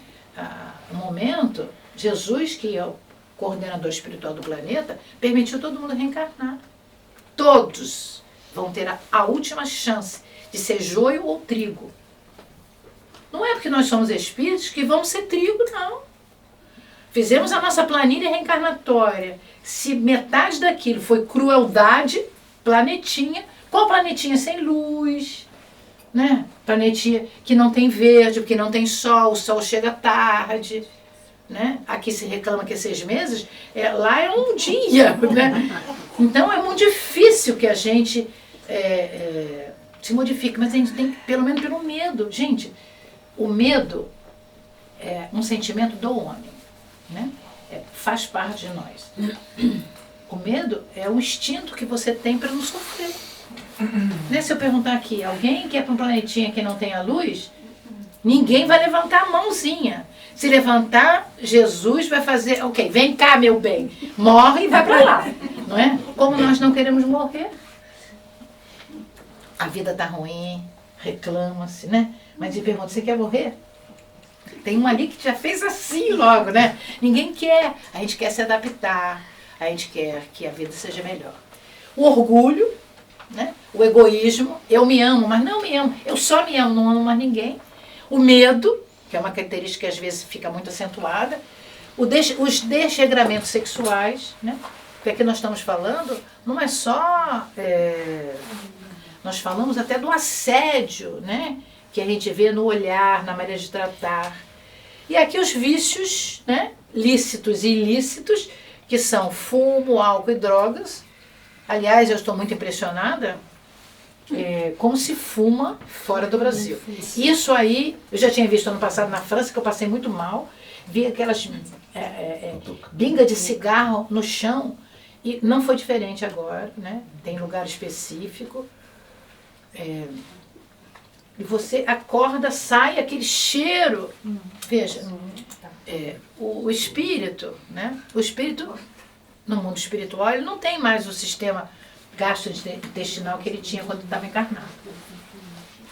[SPEAKER 1] No momento, Jesus, que é o coordenador espiritual do planeta, permitiu todo mundo reencarnar. Todos vão ter a última chance de ser joio ou trigo. Não é porque nós somos espíritos que vamos ser trigo, não. Fizemos a nossa planilha reencarnatória. Se metade daquilo foi crueldade, planetinha, qual planetinha sem luz, né? Planetinha que não tem verde, porque não tem sol, o sol chega tarde. Né? Aqui se reclama que é 6 meses, lá é um dia, né? Então é muito difícil que a gente se modifique, mas a gente tem, pelo menos pelo medo. Gente, o medo é um sentimento do homem, né? Faz parte de nós. O medo é o instinto que você tem para não sofrer. Né? Se eu perguntar aqui, alguém quer para um planetinha que não tenha luz, ninguém vai levantar a mãozinha. Se levantar, Jesus vai fazer, ok, vem cá, meu bem, morre e vai para lá, não é? Como nós não queremos morrer. A vida está ruim, reclama-se, né? Mas me pergunta, você quer morrer? Tem um ali que já fez assim logo, né? Ninguém quer, a gente quer se adaptar, a gente quer que a vida seja melhor. o orgulho, né? O egoísmo, eu me amo, mas não me amo, eu só me amo, não amo mais ninguém. O medo, que é uma característica que às vezes fica muito acentuada, os desregramentos sexuais, né? Porque aqui nós estamos falando, não é só... nós falamos até do assédio, né? Que a gente vê no olhar, na maneira de tratar. E aqui os vícios, né? Lícitos e ilícitos, que são fumo, álcool e drogas. Aliás, eu estou muito impressionada como se fuma fora do Brasil. Isso aí, eu já tinha visto ano passado na França, que eu passei muito mal. Vi aquelas bingas de cigarro no chão. E não foi diferente agora, né? Tem lugar específico. E você acorda, sai aquele cheiro. Veja, o espírito, né? O espírito, no mundo espiritual, ele não tem mais o sistema gastrointestinal que ele tinha quando estava encarnado.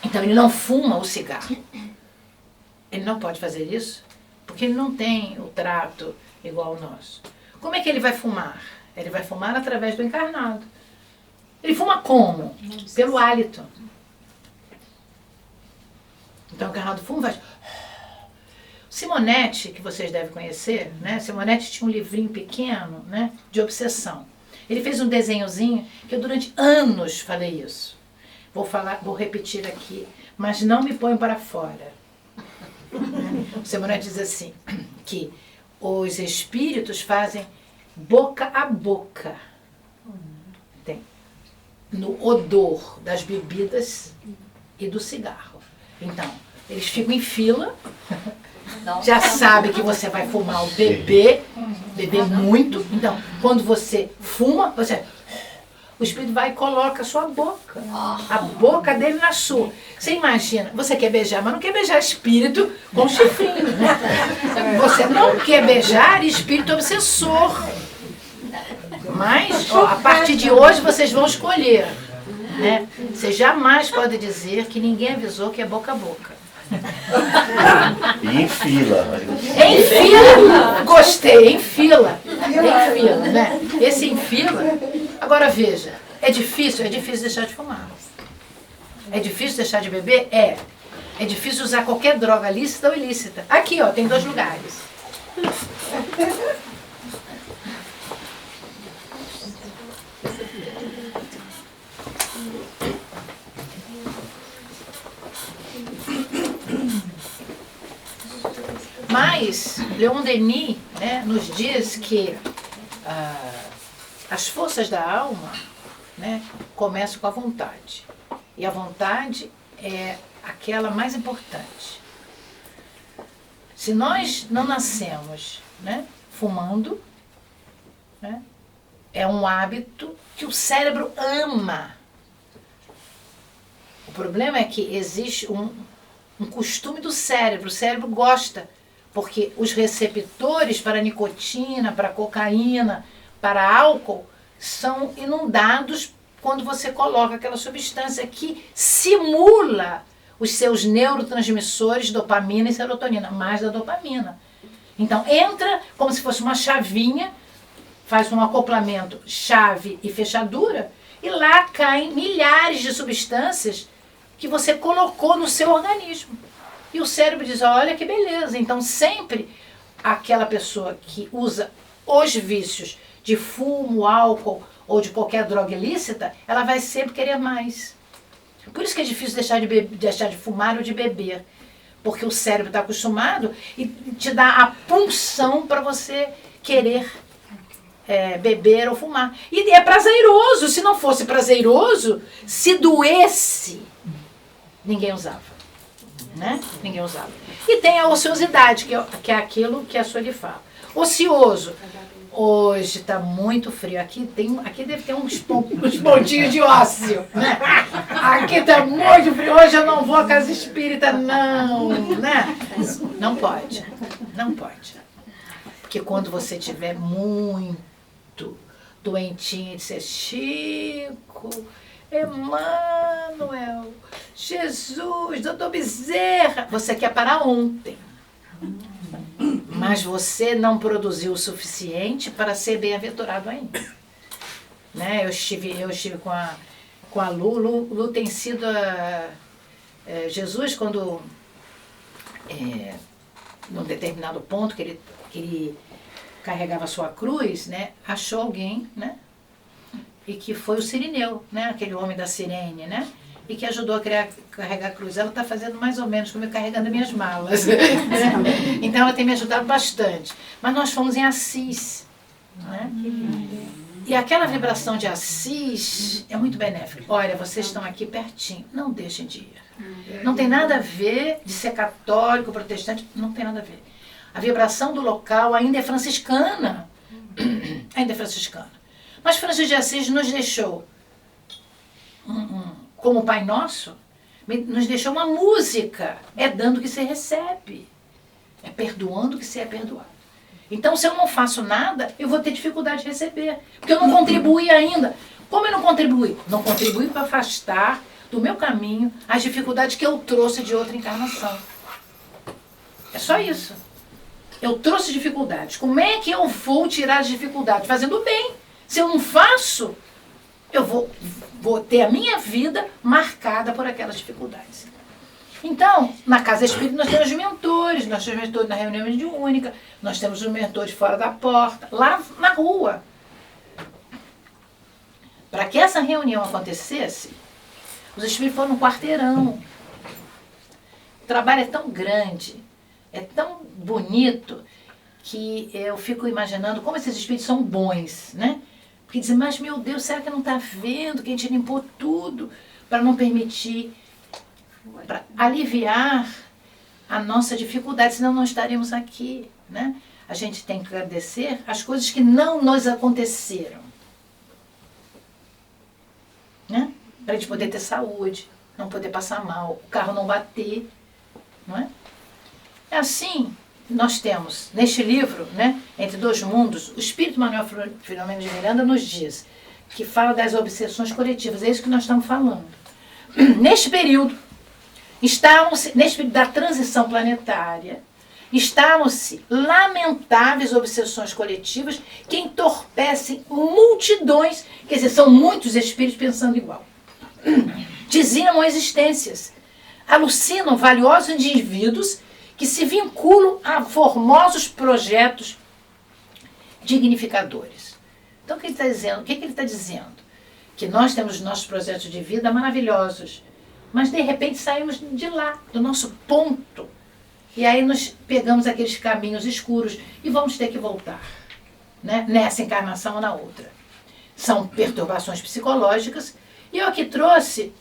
[SPEAKER 1] Então ele não fuma o cigarro. Ele não pode fazer isso, porque ele não tem o trato igual ao nosso. Como é que ele vai fumar? Ele vai fumar através do encarnado. Ele fuma como? Pelo hálito. Então o encarnado fuma, faz... Simonetti, que vocês devem conhecer, né? Simonetti tinha um livrinho pequeno, né? De obsessão. Ele fez um desenhozinho que eu durante anos falei isso. Vou repetir aqui, mas não me ponho para fora. O Simonetti diz assim, que os espíritos fazem boca a boca. Tem. No odor das bebidas e do cigarro. Então, eles ficam em fila, já sabe que você vai fumar ou beber muito. Então, quando você fuma, o espírito vai e coloca a sua boca, a boca dele na sua. Você imagina, você quer beijar, mas não quer beijar espírito com chifrinho, né? Você não quer beijar espírito obsessor. Mas, a partir de hoje, vocês vão escolher, né? Você jamais pode dizer que ninguém avisou que é boca a boca.
[SPEAKER 3] E em fila.
[SPEAKER 1] Em fila! Gostei, em fila. Em fila, né? Esse em fila. Agora veja, é difícil deixar de fumar. É difícil deixar de beber? É. É difícil usar qualquer droga lícita ou ilícita. Aqui, ó, tem 2 lugares. Mas Leon Denis, né, nos diz que as forças da alma, né, começam com a vontade. E a vontade é aquela mais importante. Se nós não nascemos, né, fumando, né, é um hábito que o cérebro ama. O problema é que existe um costume do cérebro. O cérebro gosta, porque os receptores para nicotina, para cocaína, para álcool, são inundados quando você coloca aquela substância que simula os seus neurotransmissores, dopamina e serotonina, mais da dopamina. Então entra como se fosse uma chavinha, faz um acoplamento chave e fechadura, e lá caem milhares de substâncias que você colocou no seu organismo. E o cérebro diz, olha que beleza. Então sempre aquela pessoa que usa os vícios de fumo, álcool ou de qualquer droga ilícita, ela vai sempre querer mais. Por isso que é difícil deixar de fumar ou de beber. Porque o cérebro está acostumado e te dá a pulsão para você querer beber ou fumar. E é prazeroso. Se não fosse prazeroso, se doesse, ninguém usava. Né? Ninguém usava. E tem a ociosidade, que é aquilo que a Sueli fala. Ocioso. Hoje está muito frio. Aqui deve ter uns pontinhos de ócio. Né? Aqui está muito frio. Hoje eu não vou à casa espírita, não. Né? Não pode. Não pode. Porque quando você estiver muito doentinho, disser, Chico, Emmanuel, Jesus, doutor Bezerra, você quer parar ontem. Mas você não produziu o suficiente para ser bem-aventurado ainda. né? Eu estive com a Lu. Lu tem sido Jesus, quando num determinado ponto que ele carregava a sua cruz, né? Achou alguém, né? E que foi o Cirineu, né? Aquele homem da Cirene, né? E que ajudou a carregar a cruz. Ela está fazendo mais ou menos como eu carregando as minhas malas. Né? Então ela tem me ajudado bastante. Mas nós fomos em Assis. Né? E aquela vibração de Assis é muito benéfica. Olha, vocês estão aqui pertinho, não deixem de ir. Não tem nada a ver de ser católico, protestante, não tem nada a ver. A vibração do local ainda é franciscana. Ainda é franciscana. Mas Francisco de Assis nos deixou, como o Pai Nosso, nos deixou uma música. É dando que se recebe. É perdoando que se é perdoado. Então, se eu não faço nada, eu vou ter dificuldade de receber. Porque eu não contribuí ainda. Como eu não contribuí? Não contribuí para afastar do meu caminho as dificuldades que eu trouxe de outra encarnação. É só isso. Eu trouxe dificuldades. Como é que eu vou tirar as dificuldades? Fazendo bem. Se eu não faço, eu vou ter a minha vida marcada por aquelas dificuldades. Então, na Casa Espírita nós temos mentores na reunião mediúnica, nós temos os mentores fora da porta, lá na rua. Para que essa reunião acontecesse, os espíritos foram no quarteirão. O trabalho é tão grande, é tão bonito, que eu fico imaginando como esses espíritos são bons, né? Porque dizem, mas meu Deus, será que não está vendo que a gente limpou tudo para não permitir, para aliviar a nossa dificuldade, senão não estaríamos aqui, né? A gente tem que agradecer as coisas que não nos aconteceram, né? Para a gente poder ter saúde, não poder passar mal, o carro não bater, não é? É assim. Nós temos, neste livro, né, Entre Dois Mundos, o Espírito Manuel Filomeno de Miranda nos diz, que fala das obsessões coletivas, é isso que nós estamos falando. Neste período da transição planetária, instalam-se lamentáveis obsessões coletivas que entorpecem multidões, quer dizer, são muitos espíritos pensando igual. Dizimam existências, alucinam valiosos indivíduos que se vinculam a formosos projetos dignificadores. Então, o que ele está dizendo? O que ele está dizendo? Que nós temos nossos projetos de vida maravilhosos, mas de repente saímos de lá, do nosso ponto, e aí nós pegamos aqueles caminhos escuros e vamos ter que voltar, né? Nessa encarnação ou na outra. São perturbações psicológicas, e eu aqui trouxe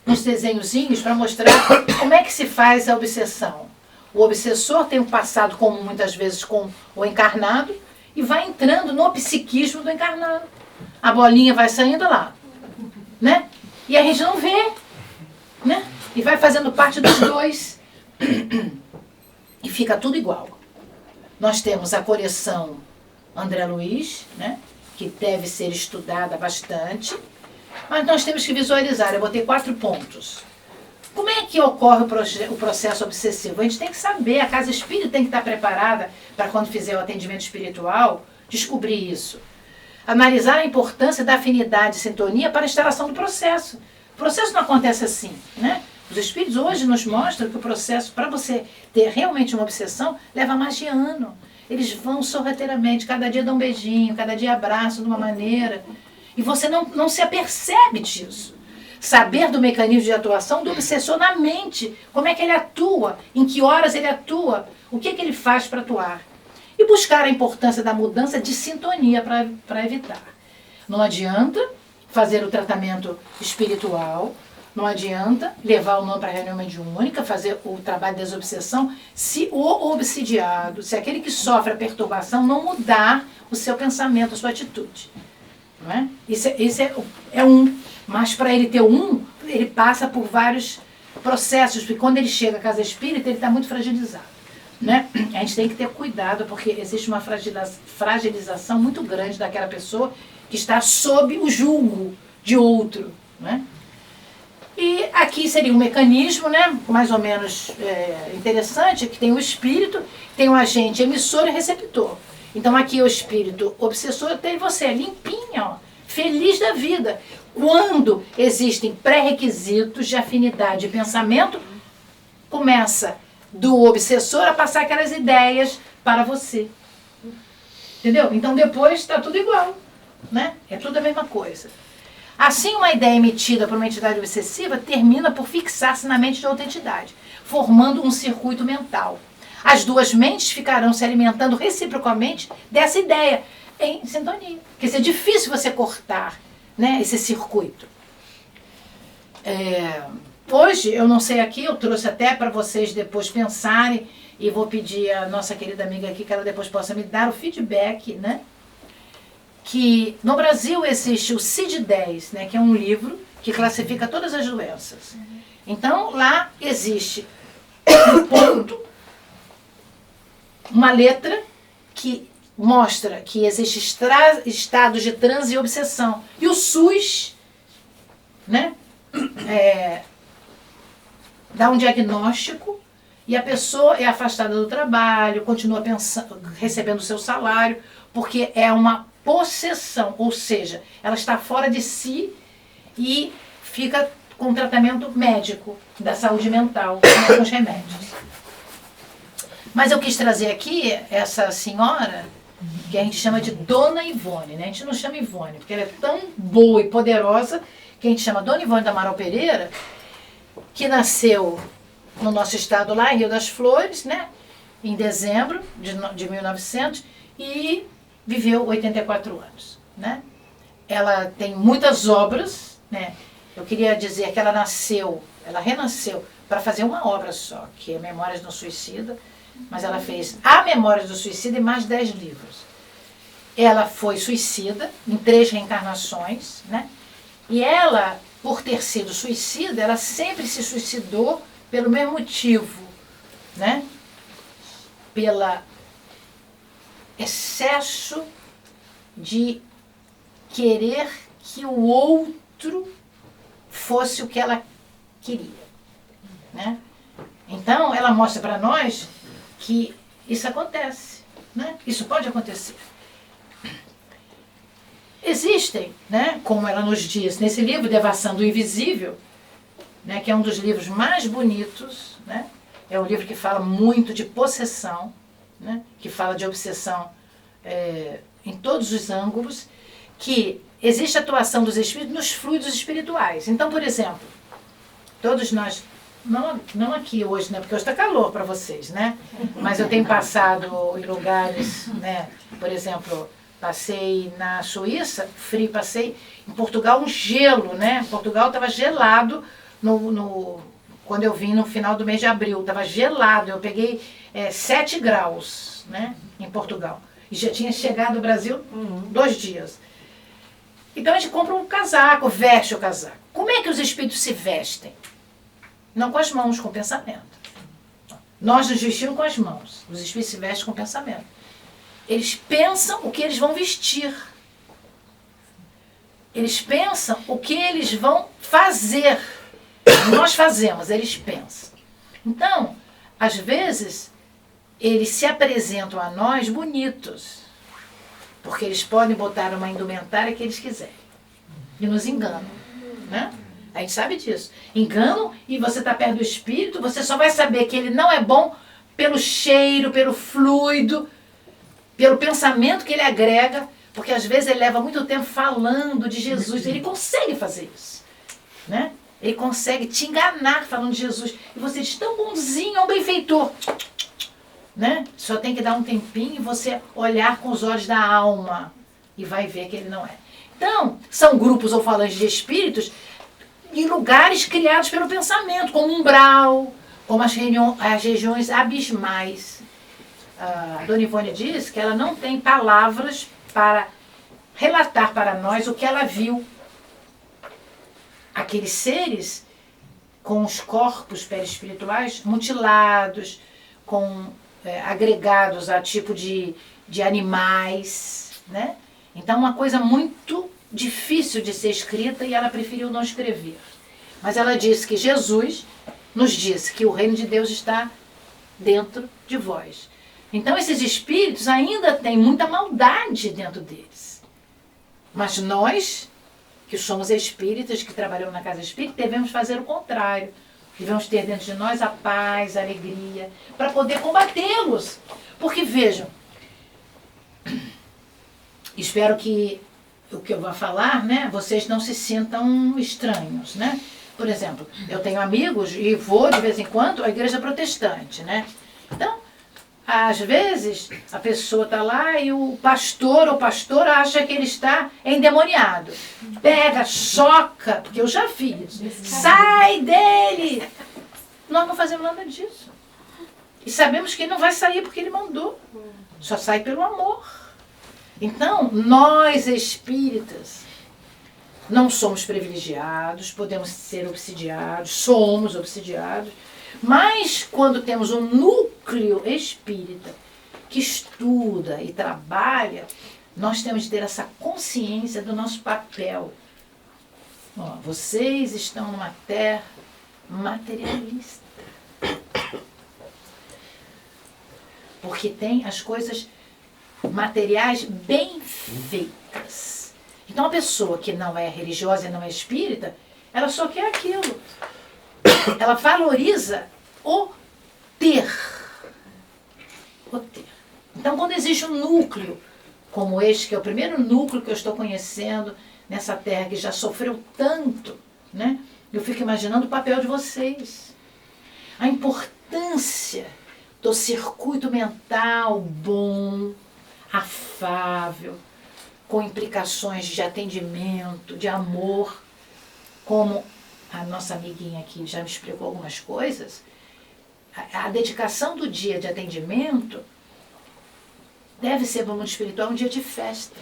[SPEAKER 1] uns desenhozinhos para mostrar como é que se faz a obsessão. O obsessor tem um passado comum muitas vezes com o encarnado e vai entrando no psiquismo do encarnado. A bolinha vai saindo lá, né? E a gente não vê, né? E vai fazendo parte dos dois. E fica tudo igual. Nós temos a coleção André Luiz, né? Que deve ser estudada bastante, mas nós temos que visualizar. Eu botei 4 pontos. Como é que ocorre o processo obsessivo? A gente tem que saber, a casa espírita tem que estar preparada para quando fizer o atendimento espiritual, descobrir isso. Analisar a importância da afinidade e sintonia para a instalação do processo. O processo não acontece assim, né? Os espíritos hoje nos mostram que o processo, para você ter realmente uma obsessão, leva mais de ano. Eles vão sorrateiramente, cada dia dão um beijinho, cada dia abraçam de uma maneira, e você não se apercebe disso. Saber do mecanismo de atuação do obsessor na mente, como é que ele atua, em que horas ele atua, o que ele faz para atuar. E buscar a importância da mudança de sintonia para evitar. Não adianta fazer o tratamento espiritual, não adianta levar o nome para a reunião mediúnica, fazer o trabalho de desobsessão, se o obsidiado, se aquele que sofre a perturbação não mudar o seu pensamento, a sua atitude. Não é? Isso é um. Mas para ele ter ele passa por vários processos, porque quando ele chega à casa espírita, ele está muito fragilizado. Né? A gente tem que ter cuidado, porque existe uma fragilização muito grande daquela pessoa que está sob o julgo de outro. Né? E aqui seria um mecanismo, né, mais ou menos interessante, que tem o espírito, tem o agente emissor e receptor. Então aqui o espírito obsessor tem você limpinha, ó, feliz da vida. Quando existem pré-requisitos de afinidade de pensamento, começa do obsessor a passar aquelas ideias para você. Entendeu? Então depois está tudo igual, né? É tudo a mesma coisa. Assim, uma ideia emitida por uma entidade obsessiva termina por fixar-se na mente de outra entidade, formando um circuito mental. As duas mentes ficarão se alimentando reciprocamente dessa ideia, em sintonia. Porque é difícil você cortar, né, esse circuito. Hoje, eu não sei aqui, eu trouxe até para vocês depois pensarem, e vou pedir à nossa querida amiga aqui que ela depois possa me dar o feedback, né? Que no Brasil existe o CID-10, né, que é um livro que classifica todas as doenças. Então, lá existe um ponto, uma letra que mostra que existe estados de transe e obsessão. E o SUS, né, dá um diagnóstico e a pessoa é afastada do trabalho, continua recebendo o seu salário, porque é uma possessão, ou seja, ela está fora de si e fica com tratamento médico da saúde mental, com os remédios. Mas eu quis trazer aqui essa senhora, que a gente chama de Dona Ivone, né? A gente não chama Ivone, porque ela é tão boa e poderosa que a gente chama Dona Ivone da Amaral Pereira, que nasceu no nosso estado lá, em Rio das Flores, né? Em dezembro de 1900, e viveu 84 anos, né? Ela tem muitas obras, né? Eu queria dizer que ela renasceu para fazer uma obra só, que é Memórias do Suicida, mas ela fez a Memórias do Suicida e mais 10 livros. Ela foi suicida em 3 reencarnações, né? E ela, por ter sido suicida, ela sempre se suicidou pelo mesmo motivo, né? Pela excesso de querer que o outro fosse o que ela queria, né? Então, ela mostra para nós que isso acontece, né? Isso pode acontecer. Existem, né, como ela nos diz nesse livro, Devassando o Invisível, né, que é um dos livros mais bonitos, né? É um livro que fala muito de possessão, né, que fala de obsessão em todos os ângulos, que existe atuação dos espíritos nos fluidos espirituais. Então, por exemplo, todos nós, não aqui hoje, né, porque hoje está calor para vocês, né? Mas eu tenho passado em lugares, né, por exemplo, passei na Suíça, frio, passei em Portugal, um gelo, né? Portugal estava gelado quando eu vim no final do mês de abril, estava gelado, eu peguei 7 graus, né, em Portugal. E já tinha chegado no Brasil 2 dias. Então a gente compra um casaco, veste o casaco. Como é que os espíritos se vestem? Não com as mãos, com o pensamento. Nós nos vestimos com as mãos, os espíritos se vestem com o pensamento. Eles pensam o que eles vão vestir. Eles pensam o que eles vão fazer. Nós fazemos, eles pensam. Então, às vezes, eles se apresentam a nós bonitos, porque eles podem botar uma indumentária que eles quiserem. E nos enganam, né? A gente sabe disso. Enganam, e você está perto do espírito, você só vai saber que ele não é bom pelo cheiro, pelo fluido, pelo pensamento que ele agrega, porque às vezes ele leva muito tempo falando de Jesus. Ele consegue fazer isso, né? Ele consegue te enganar falando de Jesus. E você diz, tão bonzinho, é um benfeitor. Né? Só tem que dar um tempinho e você olhar com os olhos da alma e vai ver que ele não é. Então, são grupos ou falanges de espíritos em lugares criados pelo pensamento, como umbral, como as regiões abismais. A Dona Ivone diz que ela não tem palavras para relatar para nós o que ela viu. Aqueles seres com os corpos perispirituais mutilados, agregados a tipo de animais, né? Então, uma coisa muito difícil de ser escrita e ela preferiu não escrever. Mas ela disse que Jesus nos disse que o reino de Deus está dentro de vós. Então, esses espíritos ainda têm muita maldade dentro deles. Mas nós, que somos espíritas, que trabalhamos na casa espírita, devemos fazer o contrário. Devemos ter dentro de nós a paz, a alegria, para poder combatê-los. Porque, vejam, espero que o que eu vou falar, né, vocês não se sintam estranhos, né? Por exemplo, eu tenho amigos e vou de vez em quando à igreja protestante, né? Então, às vezes, a pessoa está lá e o pastor ou pastora acha que ele está endemoniado. Pega, choca, porque eu já fiz. Sai dele! Nós não fazemos nada disso. E sabemos que ele não vai sair porque ele mandou. Só sai pelo amor. Então, nós espíritas não somos privilegiados, podemos ser obsidiados, somos obsidiados, mas quando temos um núcleo espírita que estuda e trabalha, nós temos de ter essa consciência do nosso papel. Ó, vocês estão numa terra materialista. Porque tem as coisas materiais bem feitas. Então a pessoa que não é religiosa e não é espírita, ela só quer aquilo. Ela valoriza o ter. O ter. Então quando existe um núcleo como este, que é o primeiro núcleo que eu estou conhecendo nessa terra que já sofreu tanto, né? Eu fico imaginando o papel de vocês. A importância do circuito mental bom, afável, com implicações de atendimento, de amor, como a nossa amiguinha aqui já me explicou algumas coisas. A dedicação do dia de atendimento deve ser para o mundo espiritual um dia de festa,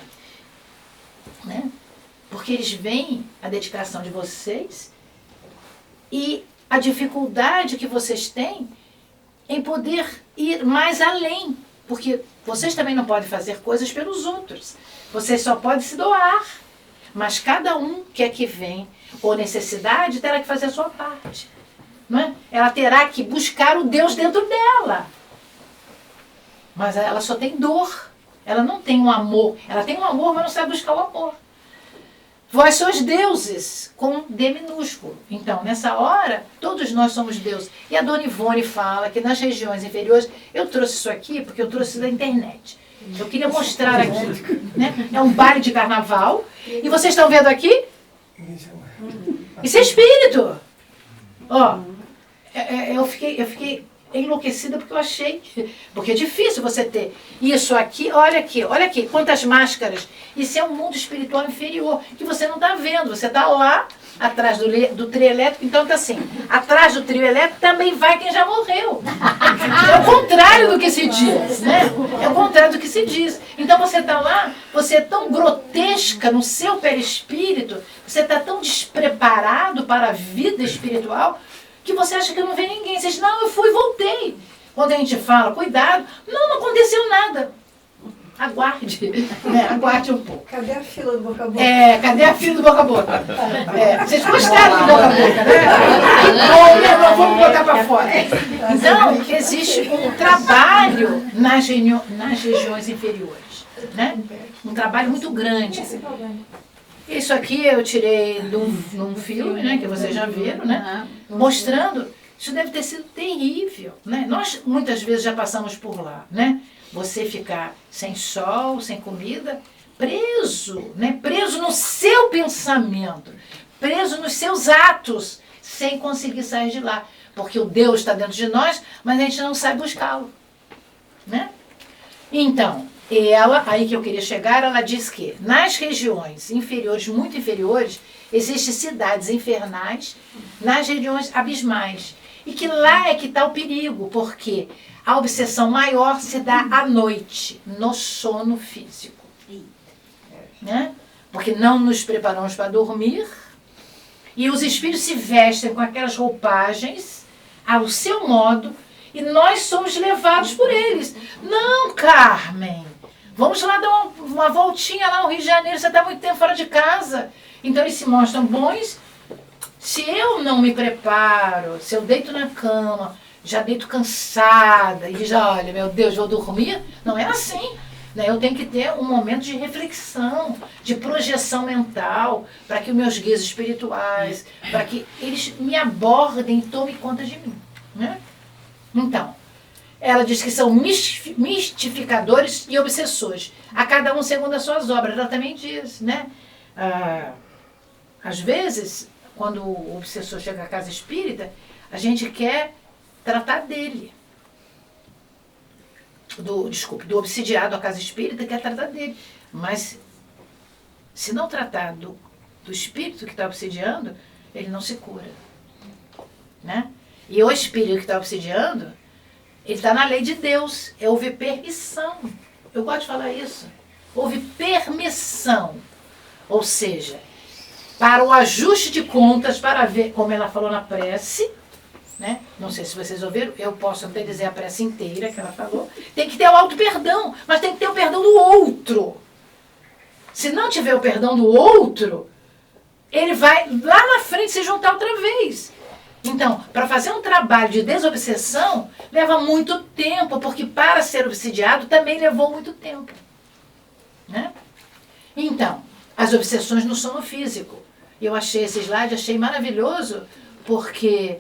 [SPEAKER 1] né? Porque eles veem a dedicação de vocês e a dificuldade que vocês têm em poder ir mais além, porque vocês também não podem fazer coisas pelos outros, vocês só podem se doar, mas cada um que aqui vem por necessidade terá que fazer a sua parte, não é? Ela terá que buscar o Deus dentro dela, mas ela só tem dor, ela não tem um amor, ela tem um amor, mas não sabe buscar o amor. Vós sois deuses, com D minúsculo. Então, nessa hora, todos nós somos deuses. E a Dona Ivone fala que nas regiões inferiores, eu trouxe isso aqui porque eu trouxe da internet. Eu queria mostrar aqui, né? É um baile de carnaval. E vocês estão vendo aqui? Isso é espírito. Ó, eu fiquei enlouquecida porque eu achei, porque é difícil você ter isso aqui, olha aqui, quantas máscaras. Isso é um mundo espiritual inferior, que você não está vendo, você está lá, atrás do trio elétrico, então está assim, atrás do trio elétrico também vai quem já morreu. É o contrário do que se diz, né? É o contrário do que se diz. Então você está lá, você é tão grotesca no seu perispírito, você está tão despreparado para a vida espiritual, que você acha que não vê ninguém. Você diz, não, eu fui e voltei. Quando a gente fala, cuidado, não aconteceu nada. Aguarde, né? Aguarde um pouco.
[SPEAKER 4] Cadê a fila do boca a boca?
[SPEAKER 1] Cadê a fila do boca a boca? Vocês gostaram do boca a boca, né? Que bom, né? Nós vamos botar para fora. Então, existe um trabalho nas regiões inferiores, né? Um trabalho muito grande. Isso aqui eu tirei num filme, né, que vocês já viram, né, mostrando, isso deve ter sido terrível, né? Nós muitas vezes já passamos por lá, né? Você ficar sem sol, sem comida, preso, né? Preso no seu pensamento, preso nos seus atos, sem conseguir sair de lá, porque o Deus está dentro de nós, mas a gente não sabe buscá-lo, né? Então, ela, aí que eu queria chegar, ela diz que nas regiões inferiores, muito inferiores, existem cidades infernais nas regiões abismais. E que lá é que está o perigo, porque a obsessão maior se dá à noite, no sono físico. Né? Porque não nos preparamos para dormir, e os espíritos se vestem com aquelas roupagens ao seu modo, e nós somos levados por eles. Não, Carmen, vamos lá dar uma voltinha lá no Rio de Janeiro, você está muito tempo fora de casa. Então eles se mostram bons. Se eu não me preparo, se eu deito na cama, já deito cansada, e já, olha, meu Deus, vou dormir, não é assim. né? Eu tenho que ter um momento de reflexão, de projeção mental, para que os meus guias espirituais, para que eles me abordem e tomem conta de mim, né? Então, ela diz que são mistificadores e obsessores, a cada um segundo as suas obras. Ela também diz, né? Às vezes, quando o obsessor chega à casa espírita, a gente quer tratar dele. Do obsidiado à casa espírita, quer tratar dele. Mas, se não tratar do espírito que está obsidiando, ele não se cura, né? E o espírito que está obsidiando, ele está na lei de Deus. Houve permissão. Eu gosto de falar isso. Houve permissão. Ou seja, para o ajuste de contas, para ver, como ela falou na prece, né? Não sei se vocês ouviram, eu posso até dizer a prece inteira que ela falou. Tem que ter o auto-perdão, mas tem que ter o perdão do outro. Se não tiver o perdão do outro, ele vai lá na frente se juntar outra vez. Então, para fazer um trabalho de desobsessão, leva muito tempo, porque para ser obsidiado também levou muito tempo, né? Então, as obsessões no sono físico. Eu achei esse slide, achei maravilhoso, porque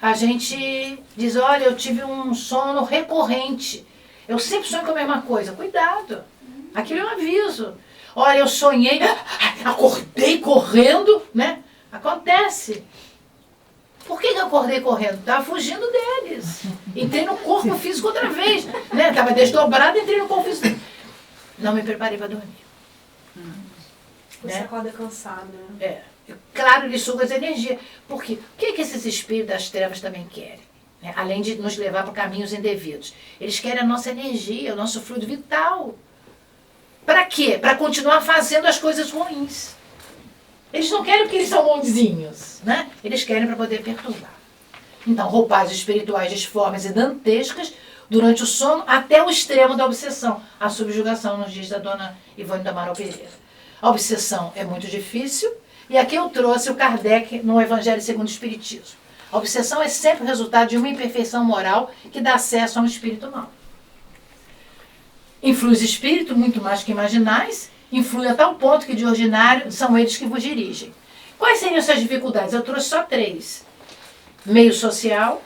[SPEAKER 1] a gente diz, olha, eu tive um sono recorrente. Eu sempre sonho com a mesma coisa. Cuidado, aquilo é um aviso. Olha, eu sonhei, acordei correndo, né? Acontece. Por que eu acordei correndo? Estava fugindo deles. Entrei no corpo físico outra vez. Né? Estava desdobrado, entrei no corpo físico. Não me preparei para dormir.
[SPEAKER 4] Você acorda cansado, né?
[SPEAKER 1] Claro, ele suga as energias. Porque o que esses espíritos das trevas também querem? Né? Além de nos levar para caminhos indevidos. Eles querem a nossa energia, o nosso fluido vital. Para quê? Para continuar fazendo as coisas ruins. Eles não querem porque eles são bonzinhos, né? Eles querem para poder perturbar. Então, roupagens espirituais disformes e dantescas durante o sono até o extremo da obsessão. A subjugação, nos diz da dona Ivone do Amaral Pereira. A obsessão é muito difícil, e aqui eu trouxe o Kardec no Evangelho segundo o Espiritismo. A obsessão é sempre o resultado de uma imperfeição moral que dá acesso a um espírito mau. Influi os espíritos, muito mais que imaginais, influi a tal ponto que de ordinário são eles que vos dirigem. Quais seriam essas dificuldades? Eu trouxe só 3. Meio social,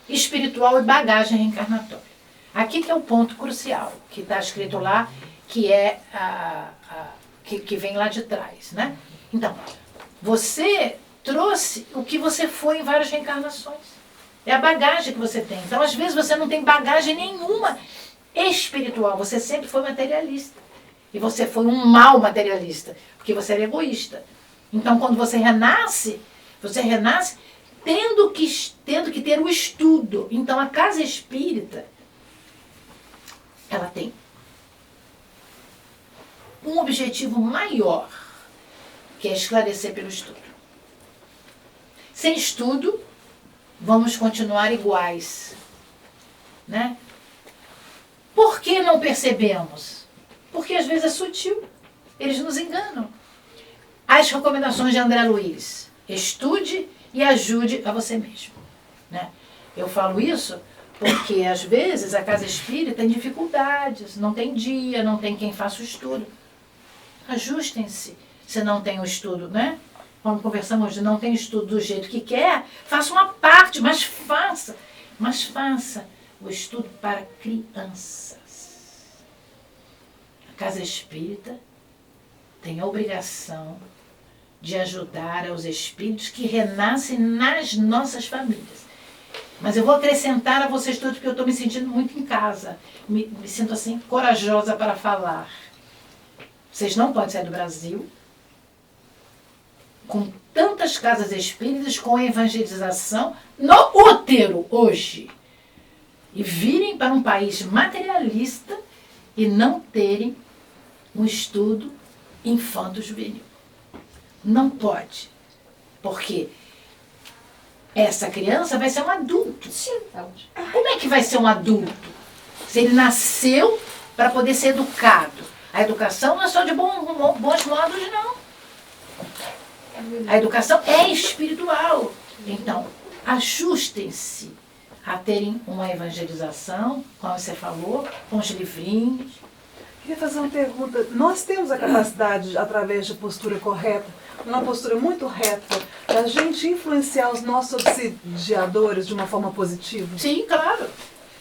[SPEAKER 1] espiritual e bagagem reencarnatória. Aqui que é o ponto crucial, que está escrito lá, que é que vem lá de trás, né? Então, você trouxe o que você foi em várias reencarnações. É a bagagem que você tem. Então, às vezes, você não tem bagagem nenhuma espiritual. Você sempre foi materialista. E você foi um mau materialista, porque você era egoísta. Então, quando você renasce tendo que ter o estudo. Então, a casa espírita, ela tem um objetivo maior, que é esclarecer pelo estudo. Sem estudo, vamos continuar iguais, né? Por que não percebemos? Porque às vezes é sutil. Eles nos enganam. As recomendações de André Luiz. Estude e ajude a você mesmo, né? Eu falo isso porque às vezes a casa espírita tem dificuldades. Não tem dia, não tem quem faça o estudo. Ajustem-se. Se não tem o estudo, né? Quando conversamos hoje, não tem estudo do jeito que quer, faça uma parte, mas faça o estudo para crianças. A casa espírita tem a obrigação de ajudar aos espíritos que renascem nas nossas famílias. Mas eu vou acrescentar a vocês todos, porque eu estou me sentindo muito em casa. Me sinto assim, corajosa para falar. Vocês não podem sair do Brasil com tantas casas espíritas, com evangelização no útero hoje. E virem para um país materialista e não terem um estudo infanto-juvenil. Não pode. Porque essa criança vai ser um adulto. Como é que vai ser um adulto? Se ele nasceu para poder ser educado. A educação não é só de bons modos, não. A educação é espiritual. Então, ajustem-se a terem uma evangelização, como você falou, com os livrinhos,
[SPEAKER 4] Queria fazer uma pergunta. Nós temos a capacidade, através de postura correta, uma postura muito reta, da gente influenciar os nossos obsidiadores de uma forma positiva?
[SPEAKER 1] Sim, claro.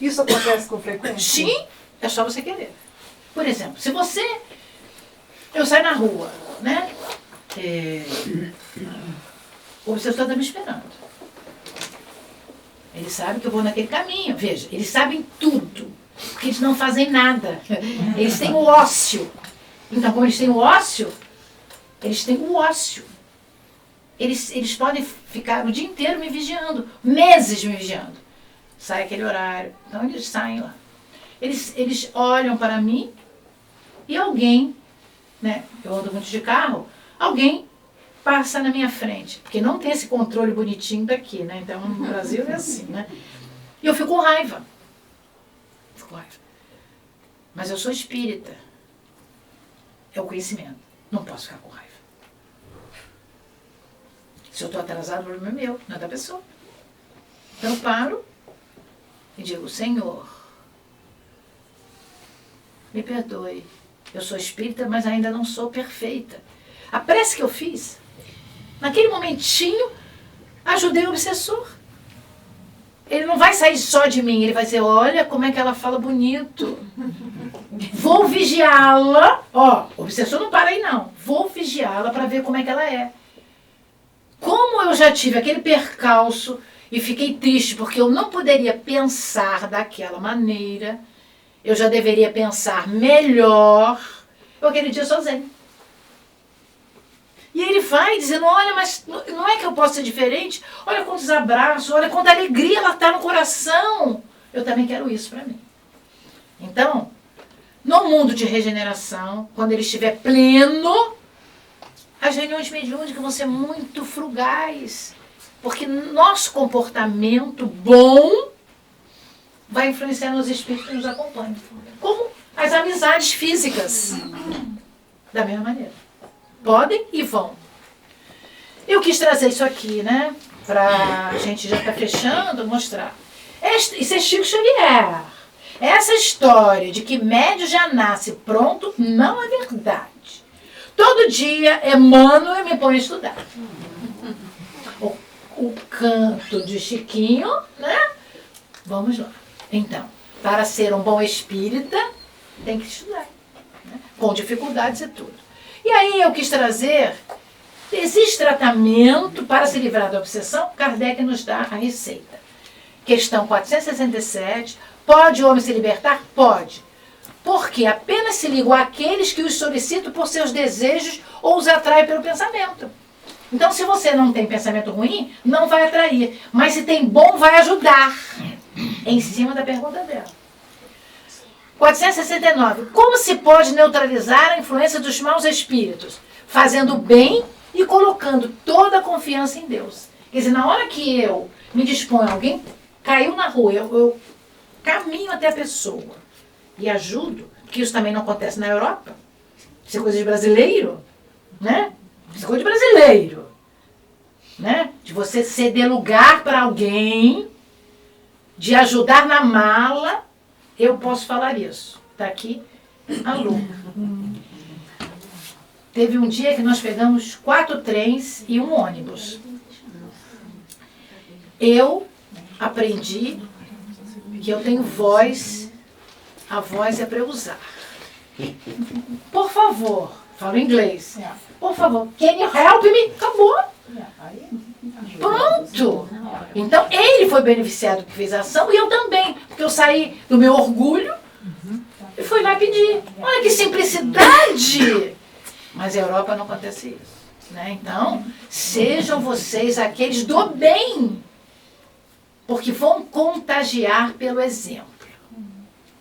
[SPEAKER 4] Isso acontece com frequência?
[SPEAKER 1] Sim, é só você querer. Por exemplo, se você... Eu saio na rua, né? O obsessor está me esperando. Eles sabem que eu vou naquele caminho. Veja, eles sabem tudo. Porque eles não fazem nada. Eles têm o ócio. Então, como eles têm o ócio, eles têm o ócio. Eles podem ficar o dia inteiro me vigiando, meses me vigiando. Sai aquele horário. Então, eles saem lá. Eles olham para mim e alguém, né? Eu ando muito de carro, alguém passa na minha frente. Porque não tem esse controle bonitinho daqui, né? Então, no Brasil é assim, né? E eu fico com raiva. Mas eu sou espírita. É o conhecimento. Não posso ficar com raiva. Se eu estou atrasado, o problema é meu, não é da pessoa. Então eu paro e digo, Senhor, me perdoe. Eu sou espírita, mas ainda não sou perfeita. A prece que eu fiz, naquele momentinho, ajudei o obsessor. Ele não vai sair só de mim, ele vai dizer, olha como é que ela fala bonito. Vou vigiá-la. Ó, o obsessor não para aí não. Vou vigiá-la para ver como é que ela é. Como eu já tive aquele percalço e fiquei triste porque eu não poderia pensar daquela maneira, eu já deveria pensar melhor. Eu aquele dia sozinho. E ele vai dizendo, olha, mas não é que eu posso ser diferente? Olha quantos abraços, olha quanta alegria ela está no coração. Eu também quero isso para mim. Então, no mundo de regeneração, quando ele estiver pleno, as reuniões mediúnicas vão ser muito frugais. Porque nosso comportamento bom vai influenciar nos espíritos que nos acompanham. Como as amizades físicas. Da mesma maneira. Podem e vão. Eu quis trazer isso aqui, né? Pra gente já estar fechando, mostrar. Isso é Chico Xavier. Essa história de que médio já nasce pronto não é verdade. Todo dia emano e me põe a estudar. O canto de Chiquinho, né? Vamos lá. Então, para ser um bom espírita, tem que estudar. Né? Com dificuldades e tudo. E aí eu quis trazer, existe tratamento para se livrar da obsessão? Kardec nos dá a receita. Questão 467, pode o homem se libertar? Pode. Porque apenas se ligam àqueles que os solicitam por seus desejos ou os atraem pelo pensamento. Então, se você não tem pensamento ruim, não vai atrair. Mas se tem bom, vai ajudar. Em cima da pergunta dela. 469. Como se pode neutralizar a influência dos maus espíritos? Fazendo bem e colocando toda a confiança em Deus. Quer dizer, na hora que eu me disponho, alguém caiu na rua, eu caminho até a pessoa e ajudo, porque isso também não acontece na Europa. Isso é coisa de brasileiro, né? Isso é coisa de brasileiro, né? De você ceder lugar para alguém, de ajudar na mala. Eu posso falar isso. Está aqui a Lu. Teve um dia que nós pegamos 4 trens e um ônibus. Eu aprendi que eu tenho voz, a voz é para eu usar. Por favor, falo inglês. Por favor, can you help me? Acabou. Pronto. Então, ele foi beneficiado que fez a ação e eu também. Porque eu saí do meu orgulho e fui lá pedir. Olha que simplicidade. Mas na Europa não acontece isso. Né? Então, sejam vocês aqueles do bem. Porque vão contagiar pelo exemplo.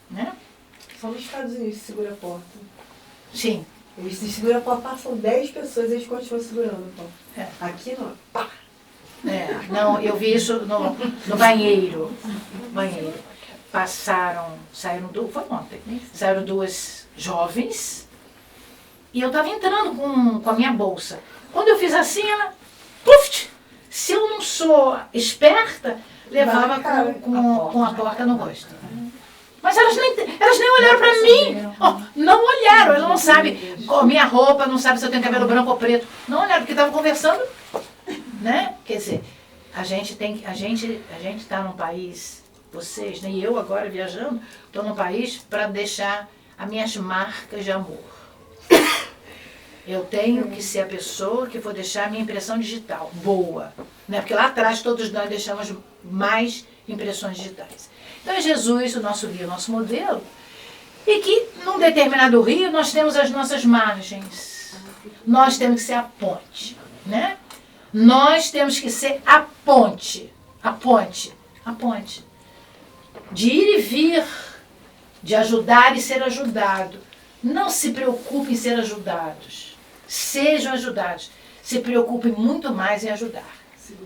[SPEAKER 1] Né?
[SPEAKER 5] Só nos Estados Unidos segura a porta.
[SPEAKER 1] Sim.
[SPEAKER 5] Eles seguram a porta, passam 10 pessoas e eles continuam segurando a porta. Aqui não. Pá!
[SPEAKER 1] Não, eu vi isso no banheiro. Saíram foi ontem, saíram 2 jovens e eu estava entrando com a minha bolsa. Quando eu fiz assim, ela, puf, se eu não sou esperta, levava com a porta no rosto. Mas elas nem olharam para mim. Oh, não olharam, elas não sabem minha roupa, não sabem se eu tenho cabelo branco ou preto. Não olharam, porque estavam conversando, né? Quer dizer, a gente está num país, vocês, né? E eu agora viajando, estou num país para deixar as minhas marcas de amor. Eu tenho que ser a pessoa que vou deixar a minha impressão digital boa, né? Porque lá atrás todos nós deixamos mais impressões digitais. Então é Jesus, o nosso guia, o nosso modelo, e que num determinado rio nós temos as nossas margens. Nós temos que ser a ponte, né? Nós temos que ser a ponte, a ponte, a ponte. De ir e vir, de ajudar e ser ajudado. Não se preocupe em ser ajudados. Sejam ajudados. Se preocupem muito mais em ajudar,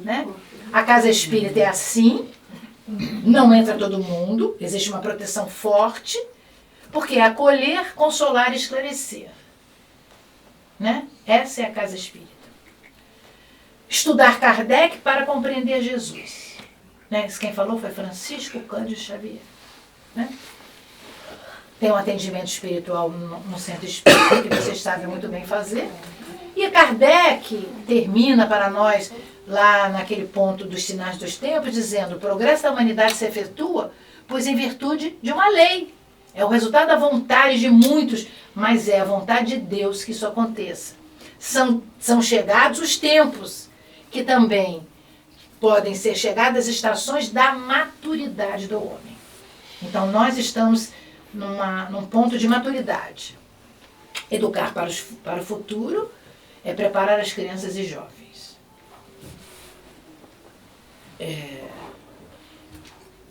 [SPEAKER 1] né? A casa espírita é assim. Não entra todo mundo, existe uma proteção forte, porque é acolher, consolar e esclarecer. Né? Essa é a casa espírita. Estudar Kardec para compreender Jesus. Né? Quem falou foi Francisco Cândido Xavier. Né? Tem um atendimento espiritual no centro espírita, que vocês sabem muito bem fazer. E Kardec termina para nós lá naquele ponto dos sinais dos tempos, dizendo: o progresso da humanidade se efetua, pois em virtude de uma lei. É o resultado da vontade de muitos, mas é a vontade de Deus que isso aconteça. São chegados os tempos, que também podem ser chegadas as estações da maturidade do homem. Então nós estamos num ponto de maturidade. Educar para o futuro é preparar as crianças e jovens.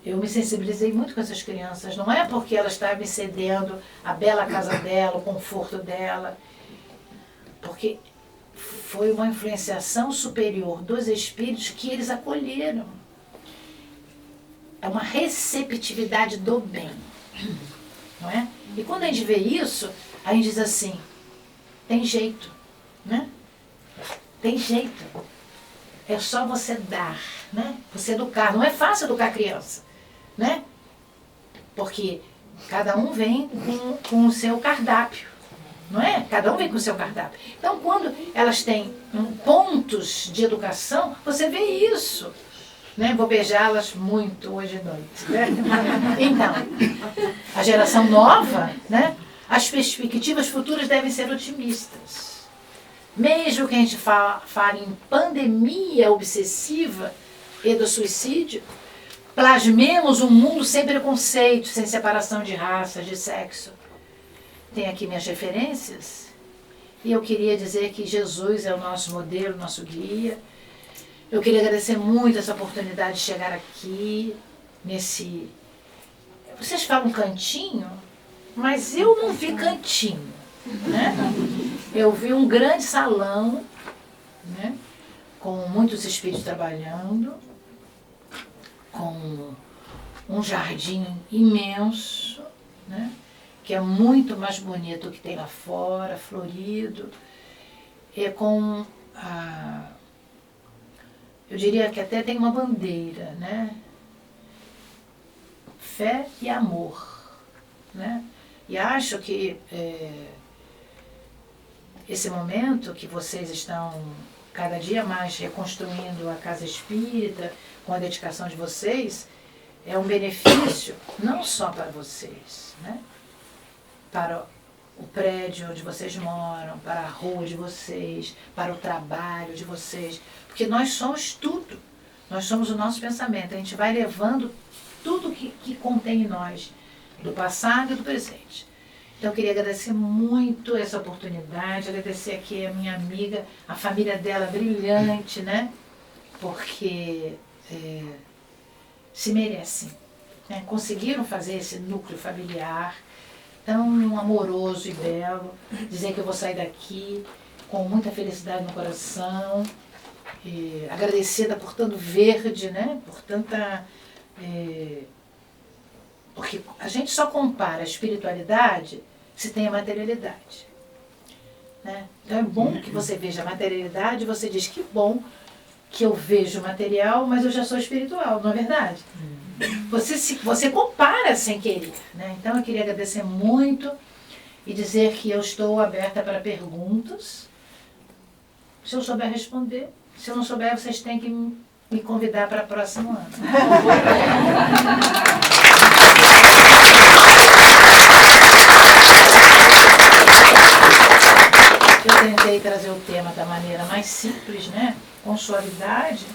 [SPEAKER 1] Eu me sensibilizei muito com essas crianças. Não é porque elas estavam me cedendo a bela casa dela, o conforto dela, porque foi uma influenciação superior dos espíritos que eles acolheram. É uma receptividade do bem, não é? E quando a gente vê isso, a gente diz assim: tem jeito, né? Tem jeito. É só você dar, né? Você educar. Não é fácil educar criança, né? Porque cada um vem com o seu cardápio, não é? Cada um vem com o seu cardápio. Então, quando elas têm pontos de educação, você vê isso, né? Vou beijá-las muito hoje à noite, né? Então, a geração nova, né? As perspectivas futuras devem ser otimistas. Mesmo que a gente fale em pandemia obsessiva e do suicídio, plasmemos um mundo sem preconceito, sem separação de raças, de sexo. Tem aqui minhas referências. E eu queria dizer que Jesus é o nosso modelo, nosso guia. Eu queria agradecer muito essa oportunidade de chegar aqui, nesse... Vocês falam cantinho, mas eu não vi cantinho, né? Eu vi um grande salão, né, com muitos espíritos trabalhando, com um jardim imenso, né, que é muito mais bonito do que tem lá fora, florido, e com eu diria que até tem uma bandeira, né? Fé e amor, né? E acho que esse momento que vocês estão cada dia mais reconstruindo a casa espírita, com a dedicação de vocês, é um benefício não só para vocês, né? Para o prédio onde vocês moram, para a rua de vocês, para o trabalho de vocês, porque nós somos tudo, nós somos o nosso pensamento, a gente vai levando tudo que contém em nós, do passado e do presente. Então eu queria agradecer muito essa oportunidade, agradecer aqui a minha amiga, a família dela brilhante, né? Porque se merecem, né? Conseguiram fazer esse núcleo familiar tão amoroso e belo, dizer que eu vou sair daqui com muita felicidade no coração, agradecida por tanto verde, né? Por tanta... porque a gente só compara a espiritualidade se tem a materialidade, né? Então é bom que você veja a materialidade e você diz: que bom que eu vejo o material, mas eu já sou espiritual, não é verdade? você compara sem querer, né? Então eu queria agradecer muito e dizer que eu estou aberta para perguntas. Se eu souber responder, se eu não souber, vocês têm que me convidar para o próximo ano. Eu tentei trazer o tema da maneira mais simples, né? Com suavidade,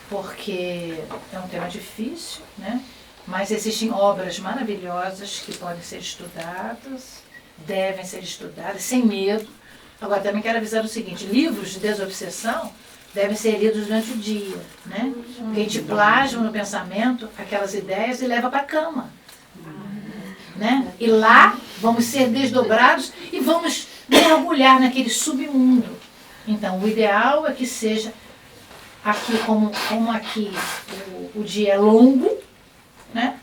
[SPEAKER 1] porque é um tema difícil, né? Mas existem obras maravilhosas que podem ser estudadas, devem ser estudadas, sem medo. Agora, também quero avisar o seguinte, livros de desobsessão devem ser lidos durante o dia, né? Porque a gente plasma no pensamento aquelas ideias e leva para a cama. Né? E lá vamos ser desdobrados e vamos mergulhar naquele submundo. Então, o ideal é que seja aqui, como aqui o dia é longo, né?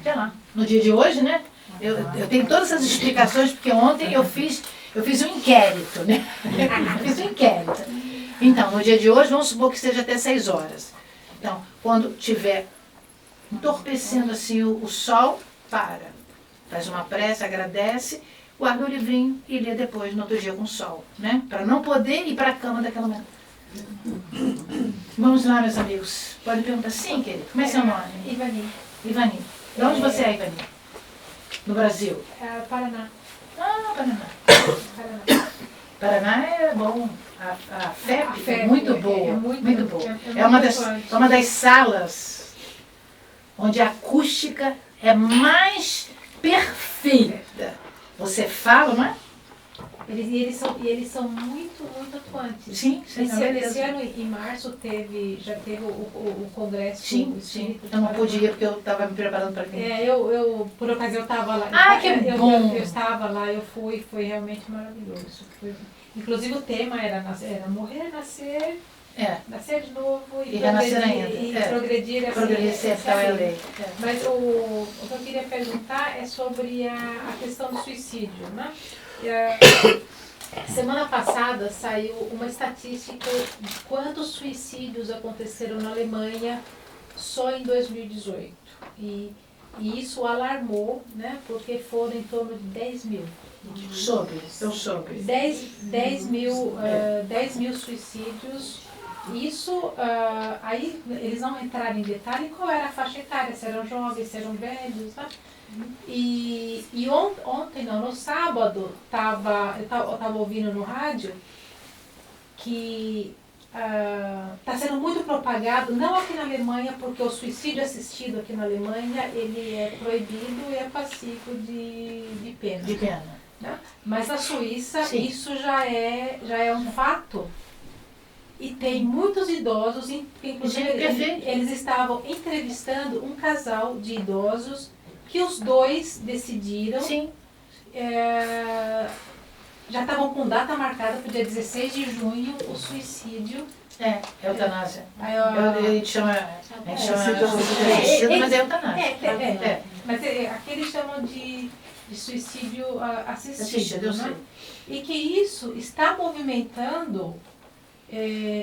[SPEAKER 1] Sei lá, no dia de hoje, né? Eu tenho todas essas explicações, porque ontem eu fiz um inquérito, né? Eu fiz um inquérito. Então, no dia de hoje, vamos supor que seja até 6 horas. Então, quando tiver entorpecendo assim o sol, para. Faz uma prece, agradece, guarda o livrinho e lê depois, no outro dia com sol, né? Para não poder ir para a cama daquela manhã. Vamos lá, meus amigos. Pode perguntar? Sim, querido. Como é seu nome?
[SPEAKER 6] Ivani.
[SPEAKER 1] Ivani. De onde você é, Ivani? No Brasil?
[SPEAKER 6] Paraná.
[SPEAKER 1] Ah, Paraná.
[SPEAKER 6] Paraná.
[SPEAKER 1] Paraná é bom. A FEP
[SPEAKER 6] A FEP
[SPEAKER 1] é muito boa.
[SPEAKER 6] é
[SPEAKER 1] muito boa.
[SPEAKER 6] é
[SPEAKER 1] É uma
[SPEAKER 6] muito
[SPEAKER 1] uma das salas onde a acústica é mais perfeita. Você fala, não é?
[SPEAKER 6] Eles são muito atuantes.
[SPEAKER 1] Sim, sim.
[SPEAKER 6] Esse ano, em março, já teve o congresso.
[SPEAKER 1] Sim, eu não podia porque eu estava me preparando para aquilo.
[SPEAKER 6] Eu, por ocasião, estava lá.
[SPEAKER 1] Ah, que bom!
[SPEAKER 6] Eu estava lá, eu fui, foi realmente maravilhoso. Inclusive o tema era morrer, nascer, nascer de novo e
[SPEAKER 1] renascer ainda.
[SPEAKER 6] E progredir
[SPEAKER 1] essa é a lei.
[SPEAKER 6] Mas o que eu queria perguntar é sobre a questão do suicídio, né? Semana passada saiu uma estatística de quantos suicídios aconteceram na Alemanha só em 2018. E isso alarmou, né? Porque foram em torno de 10 mil.
[SPEAKER 1] Eu soube.
[SPEAKER 6] 10 mil suicídios. Isso, aí eles não entraram em detalhe qual era a faixa etária, se eram jovens, se eram velhos, né? E ontem, não, no sábado, eu estava ouvindo no rádio que está sendo muito propagado, não aqui na Alemanha, porque o suicídio assistido aqui na Alemanha, ele é proibido e é passivo de pena.
[SPEAKER 1] De pena.
[SPEAKER 6] Né? Mas na Suíça,
[SPEAKER 1] Sim.
[SPEAKER 6] isso já é um fato. E tem muitos idosos, inclusive eles estavam entrevistando um casal de idosos que os dois decidiram, já estavam com data marcada para o dia 16 de junho, o suicídio.
[SPEAKER 1] Eutanásia.
[SPEAKER 6] A
[SPEAKER 1] gente chama suicídio, mas é eutanásia.
[SPEAKER 6] Mas aqui eles chamam de suicídio assistido, né? E que isso está movimentando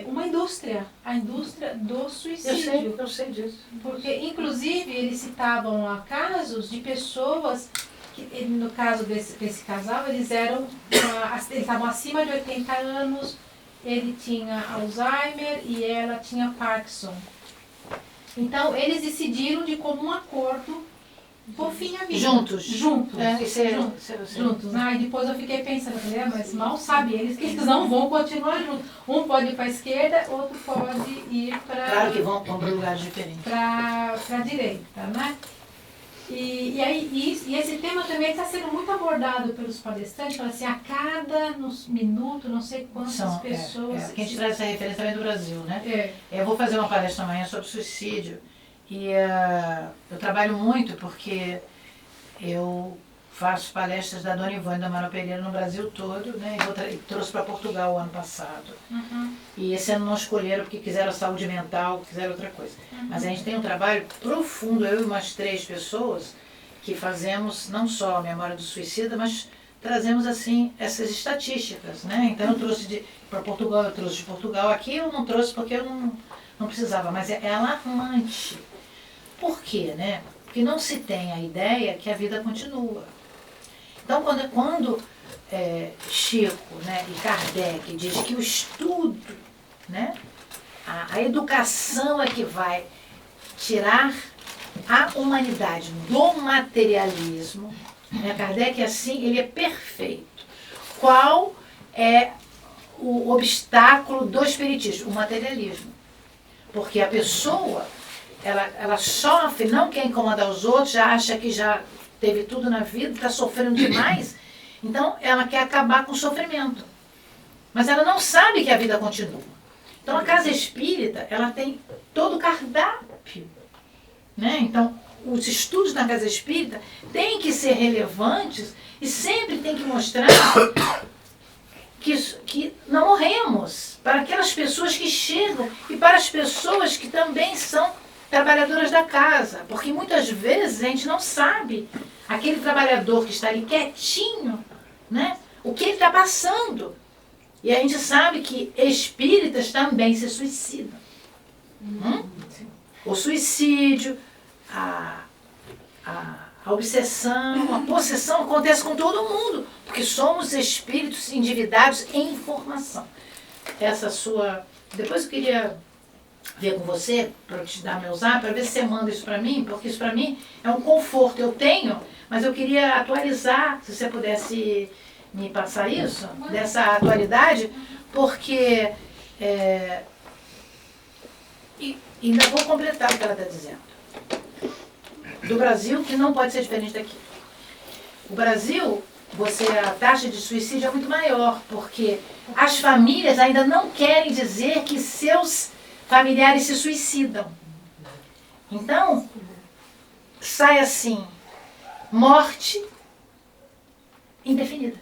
[SPEAKER 6] uma indústria, a indústria do suicídio.
[SPEAKER 1] Eu sei disso.
[SPEAKER 6] Porque, inclusive, eles citavam lá casos de pessoas que, no caso desse casal, eles estavam acima de 80 anos, ele tinha Alzheimer e ela tinha Parkinson. Então, eles decidiram de comum acordo por fim a vida.
[SPEAKER 1] Juntos.
[SPEAKER 6] Juntos. E depois eu fiquei pensando, mas mal sabe eles que eles não vão continuar juntos. Um pode ir para a esquerda, outro pode ir para...
[SPEAKER 1] Claro que vão para lugares diferentes.
[SPEAKER 6] Para a direita, né? E esse tema também está sendo muito abordado pelos palestrantes, assim, a cada minuto, não sei quantas pessoas...
[SPEAKER 1] Que a gente traz essa referência também do Brasil, né? Eu vou fazer uma palestra amanhã sobre suicídio. E eu trabalho muito porque eu faço palestras da Dona Ivone da Amaral Pereira no Brasil todo, né? E trouxe para Portugal o ano passado. E esse ano não escolheram porque quiseram saúde mental, quiseram outra coisa. Mas a gente tem um trabalho profundo, eu e umas 3 pessoas, que fazemos não só a memória do suicida, mas trazemos assim essas estatísticas, né? Então eu trouxe para Portugal, eu trouxe de Portugal. Aqui eu não trouxe porque eu não precisava, mas é alarmante. Por quê, né? Porque não se tem a ideia que a vida continua. Então, quando Chico, né, e Kardec diz que o estudo, né, a educação é que vai tirar a humanidade do materialismo, né? Kardec, assim, ele é perfeito. Qual é o obstáculo do espiritismo? O materialismo. Porque a pessoa, ela sofre, não quer incomodar os outros, já acha que já teve tudo na vida, está sofrendo demais, então ela quer acabar com o sofrimento. Mas ela não sabe que a vida continua. Então a casa espírita, ela tem todo o cardápio, né? Então os estudos na casa espírita têm que ser relevantes e sempre tem que mostrar que não morremos, para aquelas pessoas que chegam e para as pessoas que também são trabalhadoras da casa, porque muitas vezes a gente não sabe, aquele trabalhador que está ali quietinho, né, o que ele está passando. E a gente sabe que espíritas também se suicidam. O suicídio, a obsessão, a possessão acontece com todo mundo, porque somos espíritos endividados em informação. Essa sua... Depois eu queria ver com você, para te dar meu zap, para ver se você manda isso para mim, porque isso para mim é um conforto. Eu tenho, mas eu queria atualizar, se você pudesse me passar isso, dessa atualidade, porque... e ainda vou completar o que ela está dizendo. Do Brasil, que não pode ser diferente daqui. O Brasil, a taxa de suicídio é muito maior, porque as famílias ainda não querem dizer que seus familiares se suicidam. Então, sai assim, morte indefinida.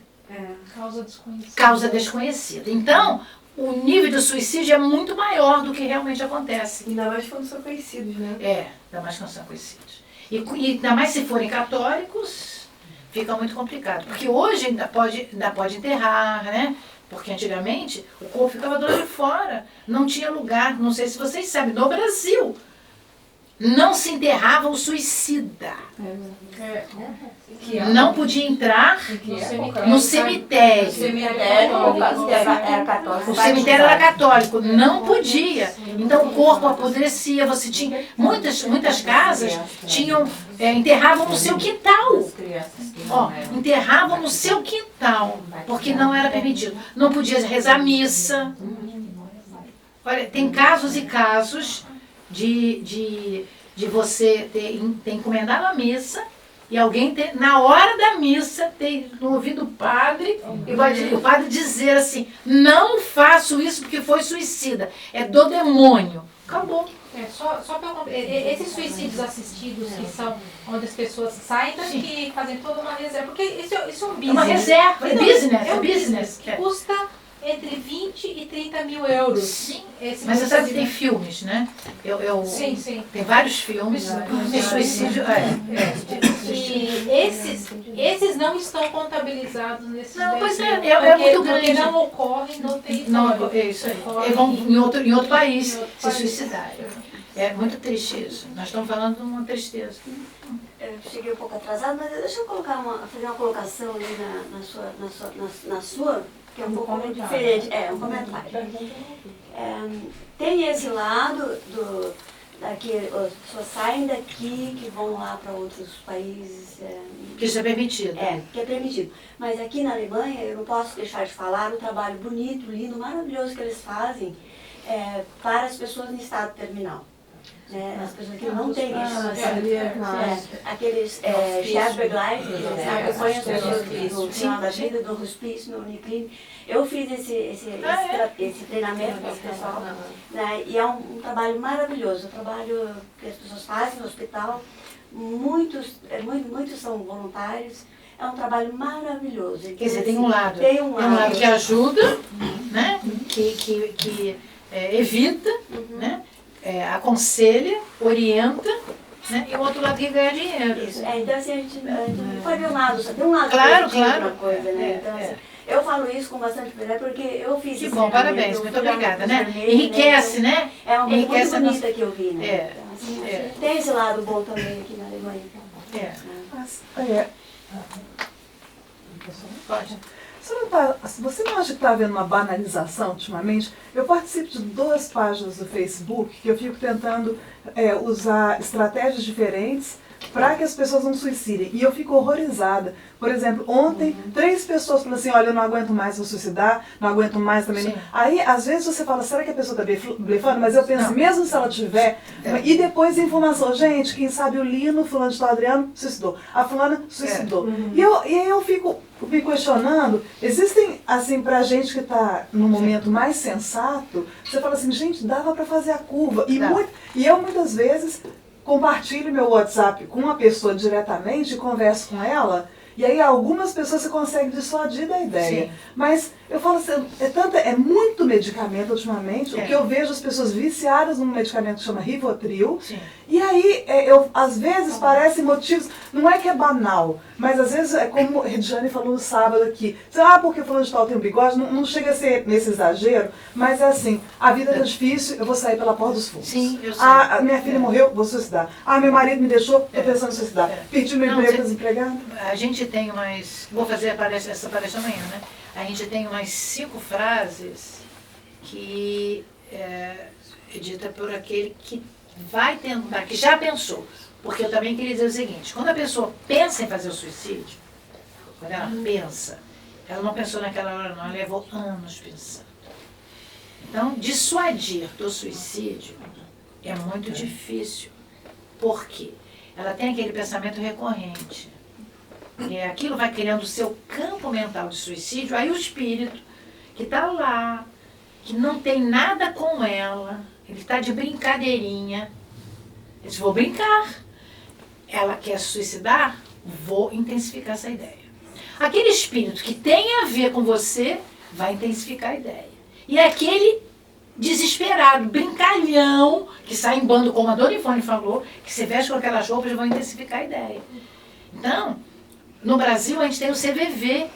[SPEAKER 6] Causa desconhecida.
[SPEAKER 1] Causa desconhecida. Então, o nível de suicídio é muito maior do que realmente acontece.
[SPEAKER 5] Ainda mais quando são conhecidos, né?
[SPEAKER 1] Ainda mais quando são conhecidos. E ainda mais se forem católicos, fica muito complicado. Porque hoje ainda pode enterrar, né? Porque antigamente o corpo ficava do lado de fora, não tinha lugar. Não sei se vocês sabem, no Brasil não se enterrava o suicida. Não podia entrar no cemitério. O cemitério era católico, não podia. Então o corpo apodrecia. Você tinha muitas casas enterravam no seu quintal. Enterravam no seu quintal, porque não era permitido. Não podia rezar missa. Olha, tem casos e casos de você ter encomendado a missa e alguém na hora da missa, ter no ouvido do padre, e o padre dizer assim, não faço isso porque foi suicida, é do demônio. Acabou.
[SPEAKER 6] Só para esses suicídios assistidos, que são onde as pessoas saem daqui, fazem toda uma reserva, porque isso é um business.
[SPEAKER 1] É uma reserva, é business.
[SPEAKER 6] Que custa entre 20 e 30 mil euros.
[SPEAKER 1] Sim, mas você sabe que tem filmes, né?
[SPEAKER 6] Sim.
[SPEAKER 1] Tem vários filmes de suicídio.
[SPEAKER 6] E esses não estão contabilizados nesses.
[SPEAKER 1] Não, pois é muito grande.
[SPEAKER 6] Porque não ocorrem no território.
[SPEAKER 1] Não, é isso aí. Eles vão em outro país se suicidarem. É muito triste isso. Nós estamos falando de uma tristeza.
[SPEAKER 7] Eu cheguei um pouco atrasada, mas deixa eu fazer uma colocação ali na sua que é um pouco diferente. Um comentário. Tem esse lado daqui, as pessoas saem daqui, que vão lá para outros países.
[SPEAKER 1] Que isso é permitido.
[SPEAKER 7] Que é permitido. Mas aqui na Alemanha, eu não posso deixar de falar o trabalho bonito, lindo, maravilhoso que eles fazem para as pessoas em estado terminal. As pessoas que não têm isso. Aqueles Sterbegleiter, que acompanham as pessoas no final da vida, do hospício, no Uniclinic. Eu fiz esse treinamento com esse pessoal, e é um trabalho maravilhoso, um trabalho que as pessoas fazem no hospital, muitos são voluntários, é um trabalho maravilhoso.
[SPEAKER 1] Quer dizer, tem um lado que ajuda, né? que evita, né? Aconselha, orienta, né? E o outro lado que ganha dinheiro.
[SPEAKER 7] Isso. Então assim, a gente não pode ver um lado, só tem um lado
[SPEAKER 1] positivo
[SPEAKER 7] na coisa, né? Então, assim, eu falo isso com bastante prazer porque eu fiz isso.
[SPEAKER 1] Que bom, parabéns, muito obrigada, né? Enriquece, né?
[SPEAKER 7] É uma coisa muito bonita que eu vi, né?
[SPEAKER 1] É.
[SPEAKER 7] Então, Assim, tem esse lado bom também aqui na Alemanha.
[SPEAKER 1] Pode.
[SPEAKER 4] Você não acha que está havendo uma banalização ultimamente? Eu participo de 2 páginas do Facebook que eu fico tentando usar estratégias diferentes para que as pessoas não suicidem. E eu fico horrorizada. Por exemplo, ontem, 3 pessoas falaram assim, olha, eu não aguento mais, vou suicidar, não aguento mais também.
[SPEAKER 1] Sim.
[SPEAKER 4] Aí, às vezes, você fala, será que a pessoa está blefando? Mas eu penso, mesmo se ela tiver... E depois a informação, gente, quem sabe o Lino, fulano de tal, Adriano, suicidou. A fulana suicidou. E aí eu fico me questionando, existem, assim, pra gente que está no momento mais sensato, você fala assim, gente, dava para fazer a curva. E eu, muitas vezes... compartilho meu WhatsApp com uma pessoa diretamente, converso com ela, e aí algumas pessoas você consegue dissuadir da ideia. Sim. Mas eu falo assim, é muito medicamento ultimamente, o que eu vejo as pessoas viciadas num medicamento que chama Rivotril, e aí às vezes parecem motivos, não é que é banal, mas às vezes é como a Regiane falou no sábado aqui, porque fulano de tal tem um bigode, não chega a ser nesse exagero, mas é assim, a vida tá difícil, eu vou sair pela porta dos fundos.
[SPEAKER 1] Sim, eu sei.
[SPEAKER 4] Minha filha morreu, vou suicidar. Meu marido me deixou, tô pensando em suicidar. Perdi meu emprego desempregado.
[SPEAKER 1] A gente tem umas... Vou fazer essa palestra amanhã, né? A gente tem umas 5 frases que é dita por aquele que vai tentar, que já pensou. Porque eu também queria dizer o seguinte, quando a pessoa pensa em fazer o suicídio, quando ela pensa, ela não pensou naquela hora não, ela levou anos pensando. Então, dissuadir do suicídio é muito difícil. Por quê? Ela tem aquele pensamento recorrente. E aquilo vai criando o seu campo mental de suicídio, aí o espírito, que está lá, que não tem nada com ela, ele está de brincadeirinha, ele diz, vou brincar. Ela quer se suicidar, vou intensificar essa ideia. Aquele espírito que tem a ver com você, vai intensificar a ideia. E é aquele desesperado, brincalhão, que sai em bando, como a Dona Ivone falou, que se veste com aquelas roupas, vão intensificar a ideia. Então, no Brasil, a gente tem o CVV,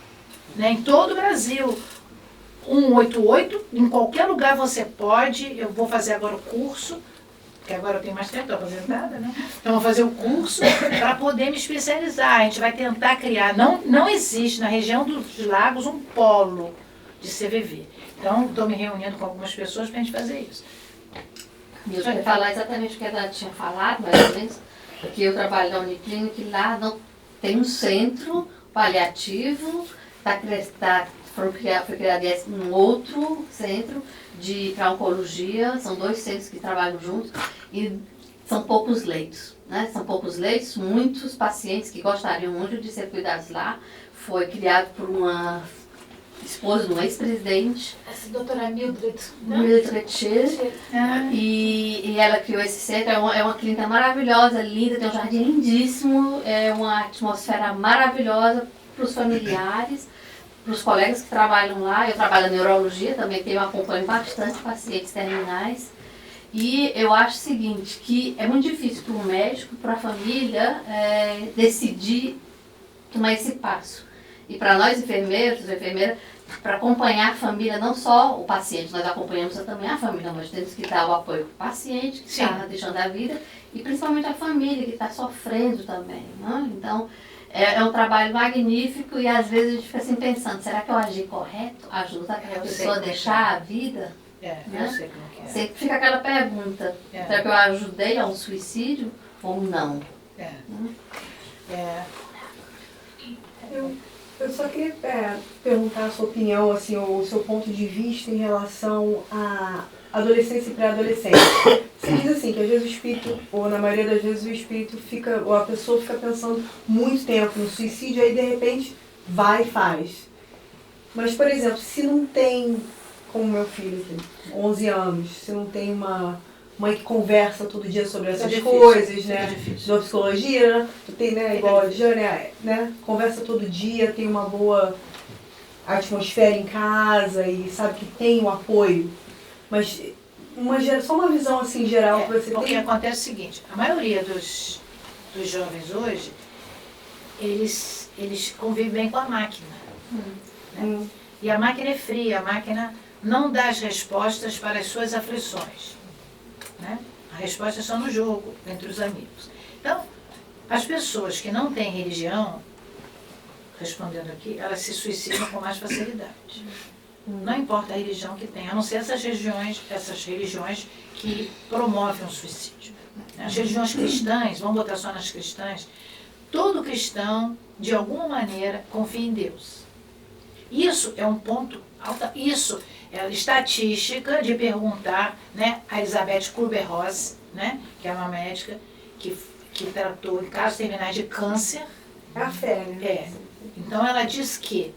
[SPEAKER 1] né, em todo o Brasil. 188, em qualquer lugar você pode. Eu vou fazer agora o curso, porque agora eu tenho mais tempo, estou aposentada, né? Então, eu vou fazer o curso para poder me especializar. A gente vai tentar criar. Não existe na região dos lagos um polo de CVV. Então, estou me reunindo com algumas pessoas para a gente fazer isso.
[SPEAKER 2] Eu queria falar exatamente o que ela tinha falado, mais ou menos, que eu trabalho na Uniclinic, lá não tem um centro paliativo, foi criado um outro centro para oncologia, são 2 centros que trabalham juntos e são poucos leitos, né? São poucos leitos, muitos pacientes que gostariam muito de ser cuidados lá. Foi criado por uma esposa de um ex-presidente.
[SPEAKER 6] Essa doutora Mildred.
[SPEAKER 2] Mildred Schill. E ela criou esse centro. É uma clínica maravilhosa, linda, tem um jardim lindíssimo, é uma atmosfera maravilhosa para os familiares, para os colegas que trabalham lá. Eu trabalho na neurologia também, eu acompanho bastante pacientes terminais. E eu acho o seguinte, que é muito difícil para o médico, para a família, decidir tomar esse passo. E para nós enfermeiros, enfermeiras, para acompanhar a família, não só o paciente, nós acompanhamos também a família, nós temos que dar o apoio para o paciente, que está deixando a vida, e principalmente a família, que está sofrendo também. Né? Então, é um trabalho magnífico e às vezes a gente fica assim pensando, será que eu agi correto? Ajuda a pessoa a deixar a vida?
[SPEAKER 1] Né? Eu sei como que é.
[SPEAKER 2] Sempre fica aquela pergunta, será que eu ajudei a um suicídio ou não?
[SPEAKER 5] Eu só queria perguntar a sua opinião, assim, o seu ponto de vista em relação à adolescência e pré-adolescência. Você diz assim, que às vezes o espírito, ou na maioria das vezes o espírito fica, ou a pessoa fica pensando muito tempo no suicídio, aí de repente vai e faz. Mas, por exemplo, se não tem, como meu filho, 11 anos, se não tem uma mãe que conversa todo dia sobre essas coisas, né? Da psicologia, né? Tu tem, né, igual a Jane, né? Conversa todo dia, tem uma boa atmosfera em casa e sabe que tem o apoio. Mas só uma visão assim geral que você tem.
[SPEAKER 1] O que acontece é o seguinte, a maioria dos jovens hoje, eles convivem bem com a máquina. Né? E a máquina é fria, a máquina não dá as respostas para as suas aflições. Né? A resposta é só no jogo, entre os amigos. Então, as pessoas que não têm religião, respondendo aqui, elas se suicidam com mais facilidade. Não importa a religião que tem, a não ser essas religiões que promovem o suicídio. As religiões cristãs, vamos botar só nas cristãs, todo cristão, de alguma maneira, confia em Deus. Isso é um ponto alto. Isso é estatística de perguntar, né, a Elizabeth Kübler-Ross, né, que é uma médica que tratou em casos terminais de câncer.
[SPEAKER 5] É a fé, né?
[SPEAKER 1] É. Então ela diz que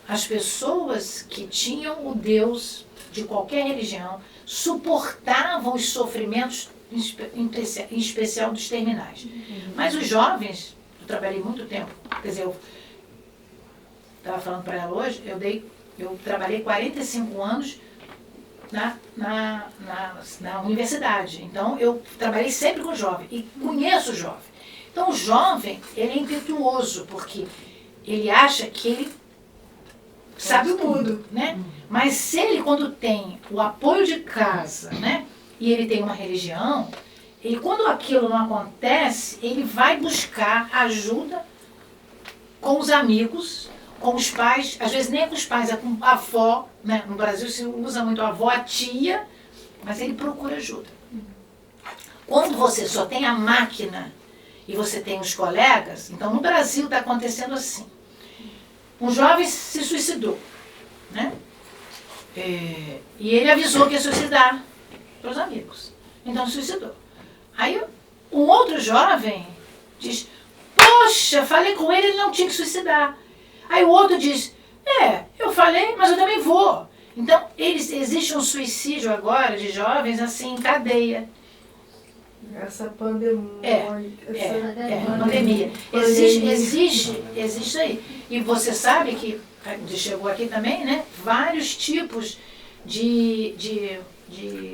[SPEAKER 1] as pessoas que tinham o Deus de qualquer religião suportavam os sofrimentos, em especial dos terminais. Mas os jovens, eu trabalhei muito tempo, quer dizer, eu estava falando para ela hoje, eu trabalhei 45 anos na universidade. Então, eu trabalhei sempre com jovem e conheço o jovem. Então, o jovem, ele é impetuoso, porque ele acha que ele sabe tudo, né? Mas se ele, quando tem o apoio de casa, né, e ele tem uma religião, quando aquilo não acontece, ele vai buscar ajuda com os amigos, com os pais, às vezes nem com os pais, é com a avó, né? No Brasil se usa muito a avó, a tia, mas ele procura ajuda. Quando você só tem a máquina e você tem os colegas, então no Brasil está acontecendo assim. Um jovem se suicidou, né? E ele avisou que ia suicidar para os amigos. Então se suicidou. Aí um outro jovem diz, poxa, falei com ele não tinha que suicidar. Aí o outro diz, eu falei, mas eu também vou. Então, existe um suicídio agora de jovens assim, em cadeia.
[SPEAKER 5] Essa pandemia.
[SPEAKER 1] Pandemia. Existe aí. E você sabe que, chegou aqui também, né, vários tipos de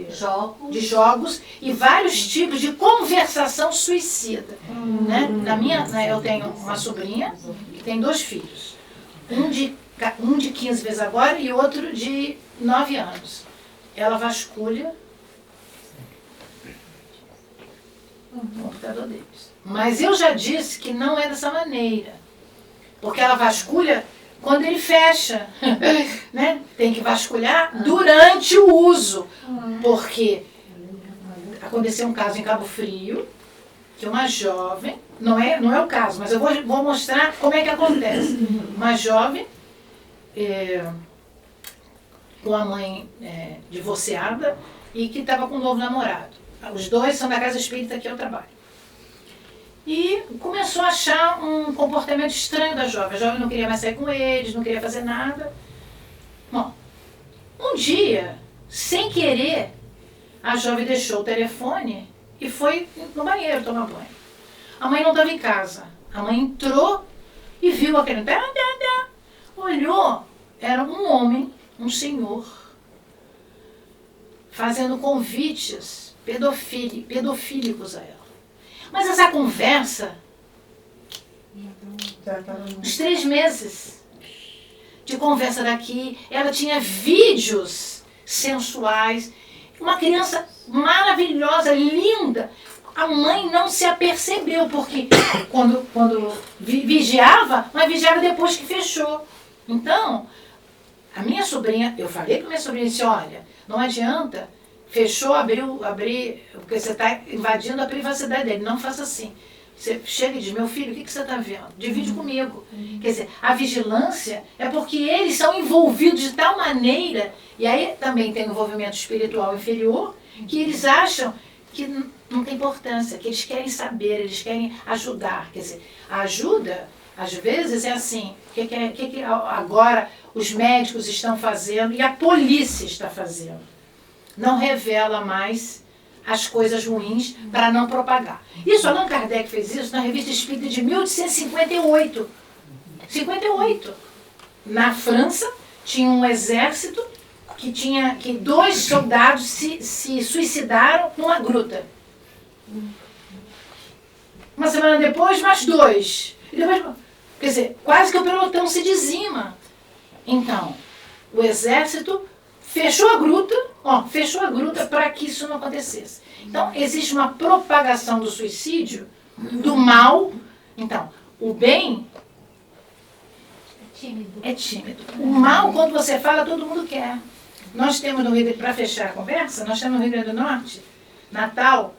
[SPEAKER 1] jogos e vários tipos de conversação suicida. Né? Eu tenho uma sobrinha que tem 2 filhos. Um de 15 vezes agora e outro de 9 anos. Ela vasculha o computador deles. Mas eu já disse que não é dessa maneira. Porque ela vasculha quando ele fecha. Né? Tem que vasculhar durante o uso. Porque aconteceu um caso em Cabo Frio, que uma jovem, não é o caso, mas eu vou mostrar como é que acontece. Uma jovem, com a mãe divorciada e que estava com um novo namorado. Os dois são da casa espírita que eu trabalho. E começou a achar um comportamento estranho da jovem. A jovem não queria mais sair com eles, não queria fazer nada. Bom, um dia, sem querer, a jovem deixou o telefone e foi no banheiro tomar banho. A mãe não estava em casa. A mãe entrou e viu aquele... Olhou, era um homem, um senhor, fazendo convites pedofílicos a ela. Mas essa conversa, uns 3 meses de conversa daqui, ela tinha vídeos sensuais, uma criança maravilhosa, linda. A mãe não se apercebeu, porque quando vigiava, mas vigiava depois que fechou. Então, a minha sobrinha, eu falei para minha sobrinha, disse, olha, não adianta, fechou, abrir, porque você está invadindo a privacidade dele, não faça assim. Você chega e diz, meu filho, o que você está vendo? Divide comigo. Quer dizer, a vigilância é porque eles são envolvidos de tal maneira, e aí também tem um envolvimento espiritual inferior, que eles acham que não tem importância, que eles querem saber, eles querem ajudar. Quer dizer, a ajuda, às vezes, é assim, o que agora os médicos estão fazendo e a polícia está fazendo. Não revela mais as coisas ruins para não propagar. Isso, Allan Kardec fez isso na Revista Espírita de 1858. 58. Na França, tinha um exército que 2 soldados se suicidaram numa gruta. Uma semana depois, mais 2. E depois, quer dizer, quase que o pelotão se dizima. Então, o exército fechou a gruta para que isso não acontecesse. Então, existe uma propagação do suicídio, do mal. Então, o bem é tímido. O mal, quando você fala, todo mundo quer. Nós temos no Rio, para fechar a conversa, nós temos no Rio Grande do Norte, Natal,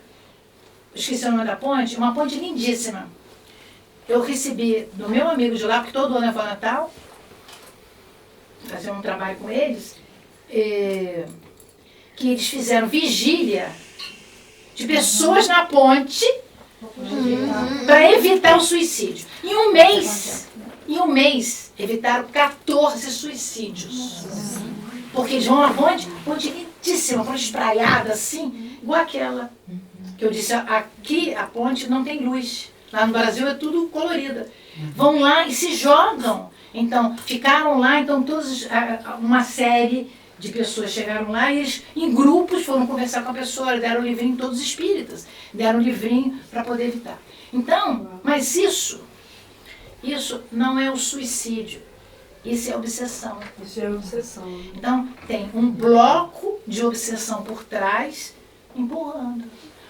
[SPEAKER 1] esqueci o nome da ponte, uma ponte lindíssima. Eu recebi do meu amigo de lá, porque todo ano eu vou ao Natal, fazer um trabalho com eles, que eles fizeram vigília de pessoas na ponte para evitar o suicídio. Em um mês, evitaram 14 suicídios. Porque eles vão na ponte lindíssima, ponte espraiada assim, igual aquela. Que eu disse, aqui a ponte não tem luz. Lá no Brasil é tudo colorida. Vão lá e se jogam. Então, ficaram lá, então todos, uma série de pessoas chegaram lá e eles, em grupos, foram conversar com a pessoa, deram livrinho, todos espíritas, deram livrinho para poder evitar. Então, mas isso não é o suicídio, isso é obsessão.
[SPEAKER 5] Isso é obsessão.
[SPEAKER 1] Então, tem um bloco de obsessão por trás, empurrando.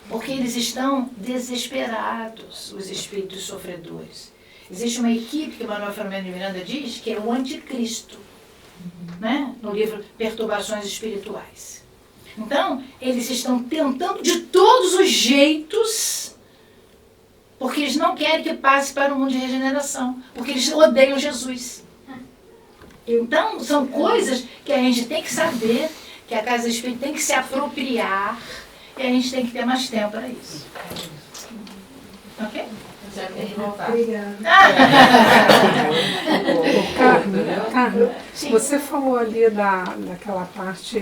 [SPEAKER 1] Porque eles estão desesperados, os espíritos sofredores. Existe uma equipe que Manuel Filomeno de Miranda diz que é o anticristo, né? No livro Perturbações Espirituais. Então, eles estão tentando de todos os jeitos, porque eles não querem que passe para o mundo de regeneração, porque eles odeiam Jesus. Então, são coisas que a gente tem que saber, que a Casa Espírita tem que se apropriar, e a gente tem que ter mais tempo para isso. Ok?
[SPEAKER 5] Obrigada.
[SPEAKER 8] Carmen, você falou ali daquela parte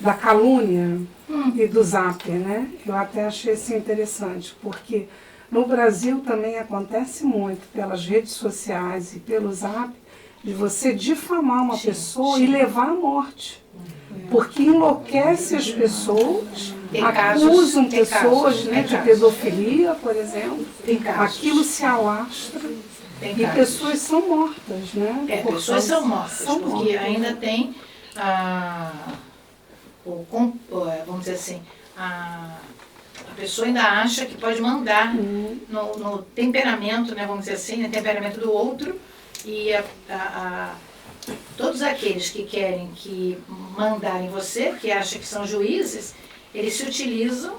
[SPEAKER 8] da calúnia e do zap, né? Eu até achei isso interessante, porque no Brasil também acontece muito pelas redes sociais e pelo zap, de você difamar uma pessoa e levar à morte. Porque enlouquece as pessoas, acusam pessoas, né, de pedofilia, por exemplo. Aquilo se alastra e pessoas são mortas, né?
[SPEAKER 1] Pessoas são mortas, porque ainda tem, vamos dizer assim, a pessoa ainda acha que pode mandar no temperamento, né, vamos dizer assim, no temperamento do outro, e todos aqueles que querem que mandarem você, que acham que são juízes, eles se utilizam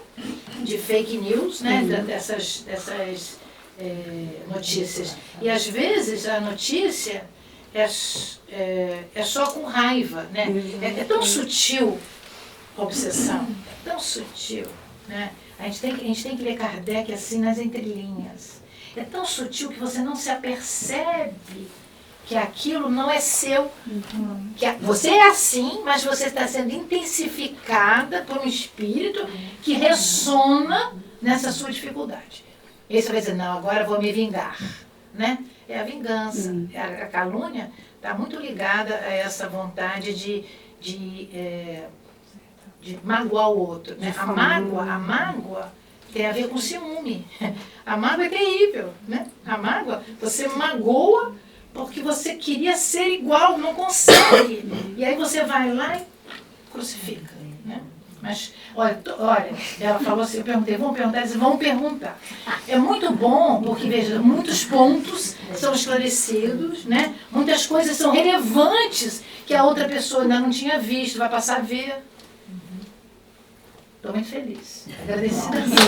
[SPEAKER 1] de fake news, né, dessas notícias. E às vezes a notícia é só com raiva, né? É tão sutil a obsessão, tão sutil, né? A gente tem que ler Kardec assim nas entrelinhas. É tão sutil que você não se apercebe que aquilo não é seu. Que você é assim, mas você está sendo intensificada por um espírito que ressona nessa sua dificuldade. E aí você vai dizer, não, agora eu vou me vingar. Né? É a vingança. A calúnia está muito ligada a essa vontade de magoar o outro. Né? A mágoa tem a ver com ciúme. A mágoa é terrível. Né? A mágoa, você magoa porque você queria ser igual, não consegue. E aí você vai lá e crucifica. Né? Mas, olha, ela falou assim, eu perguntei, vão perguntar? Eles vão perguntar. É muito bom, porque, veja, muitos pontos são esclarecidos, né? Muitas coisas são relevantes que a outra pessoa ainda não tinha visto, vai passar a ver. Estou muito feliz, agradecida.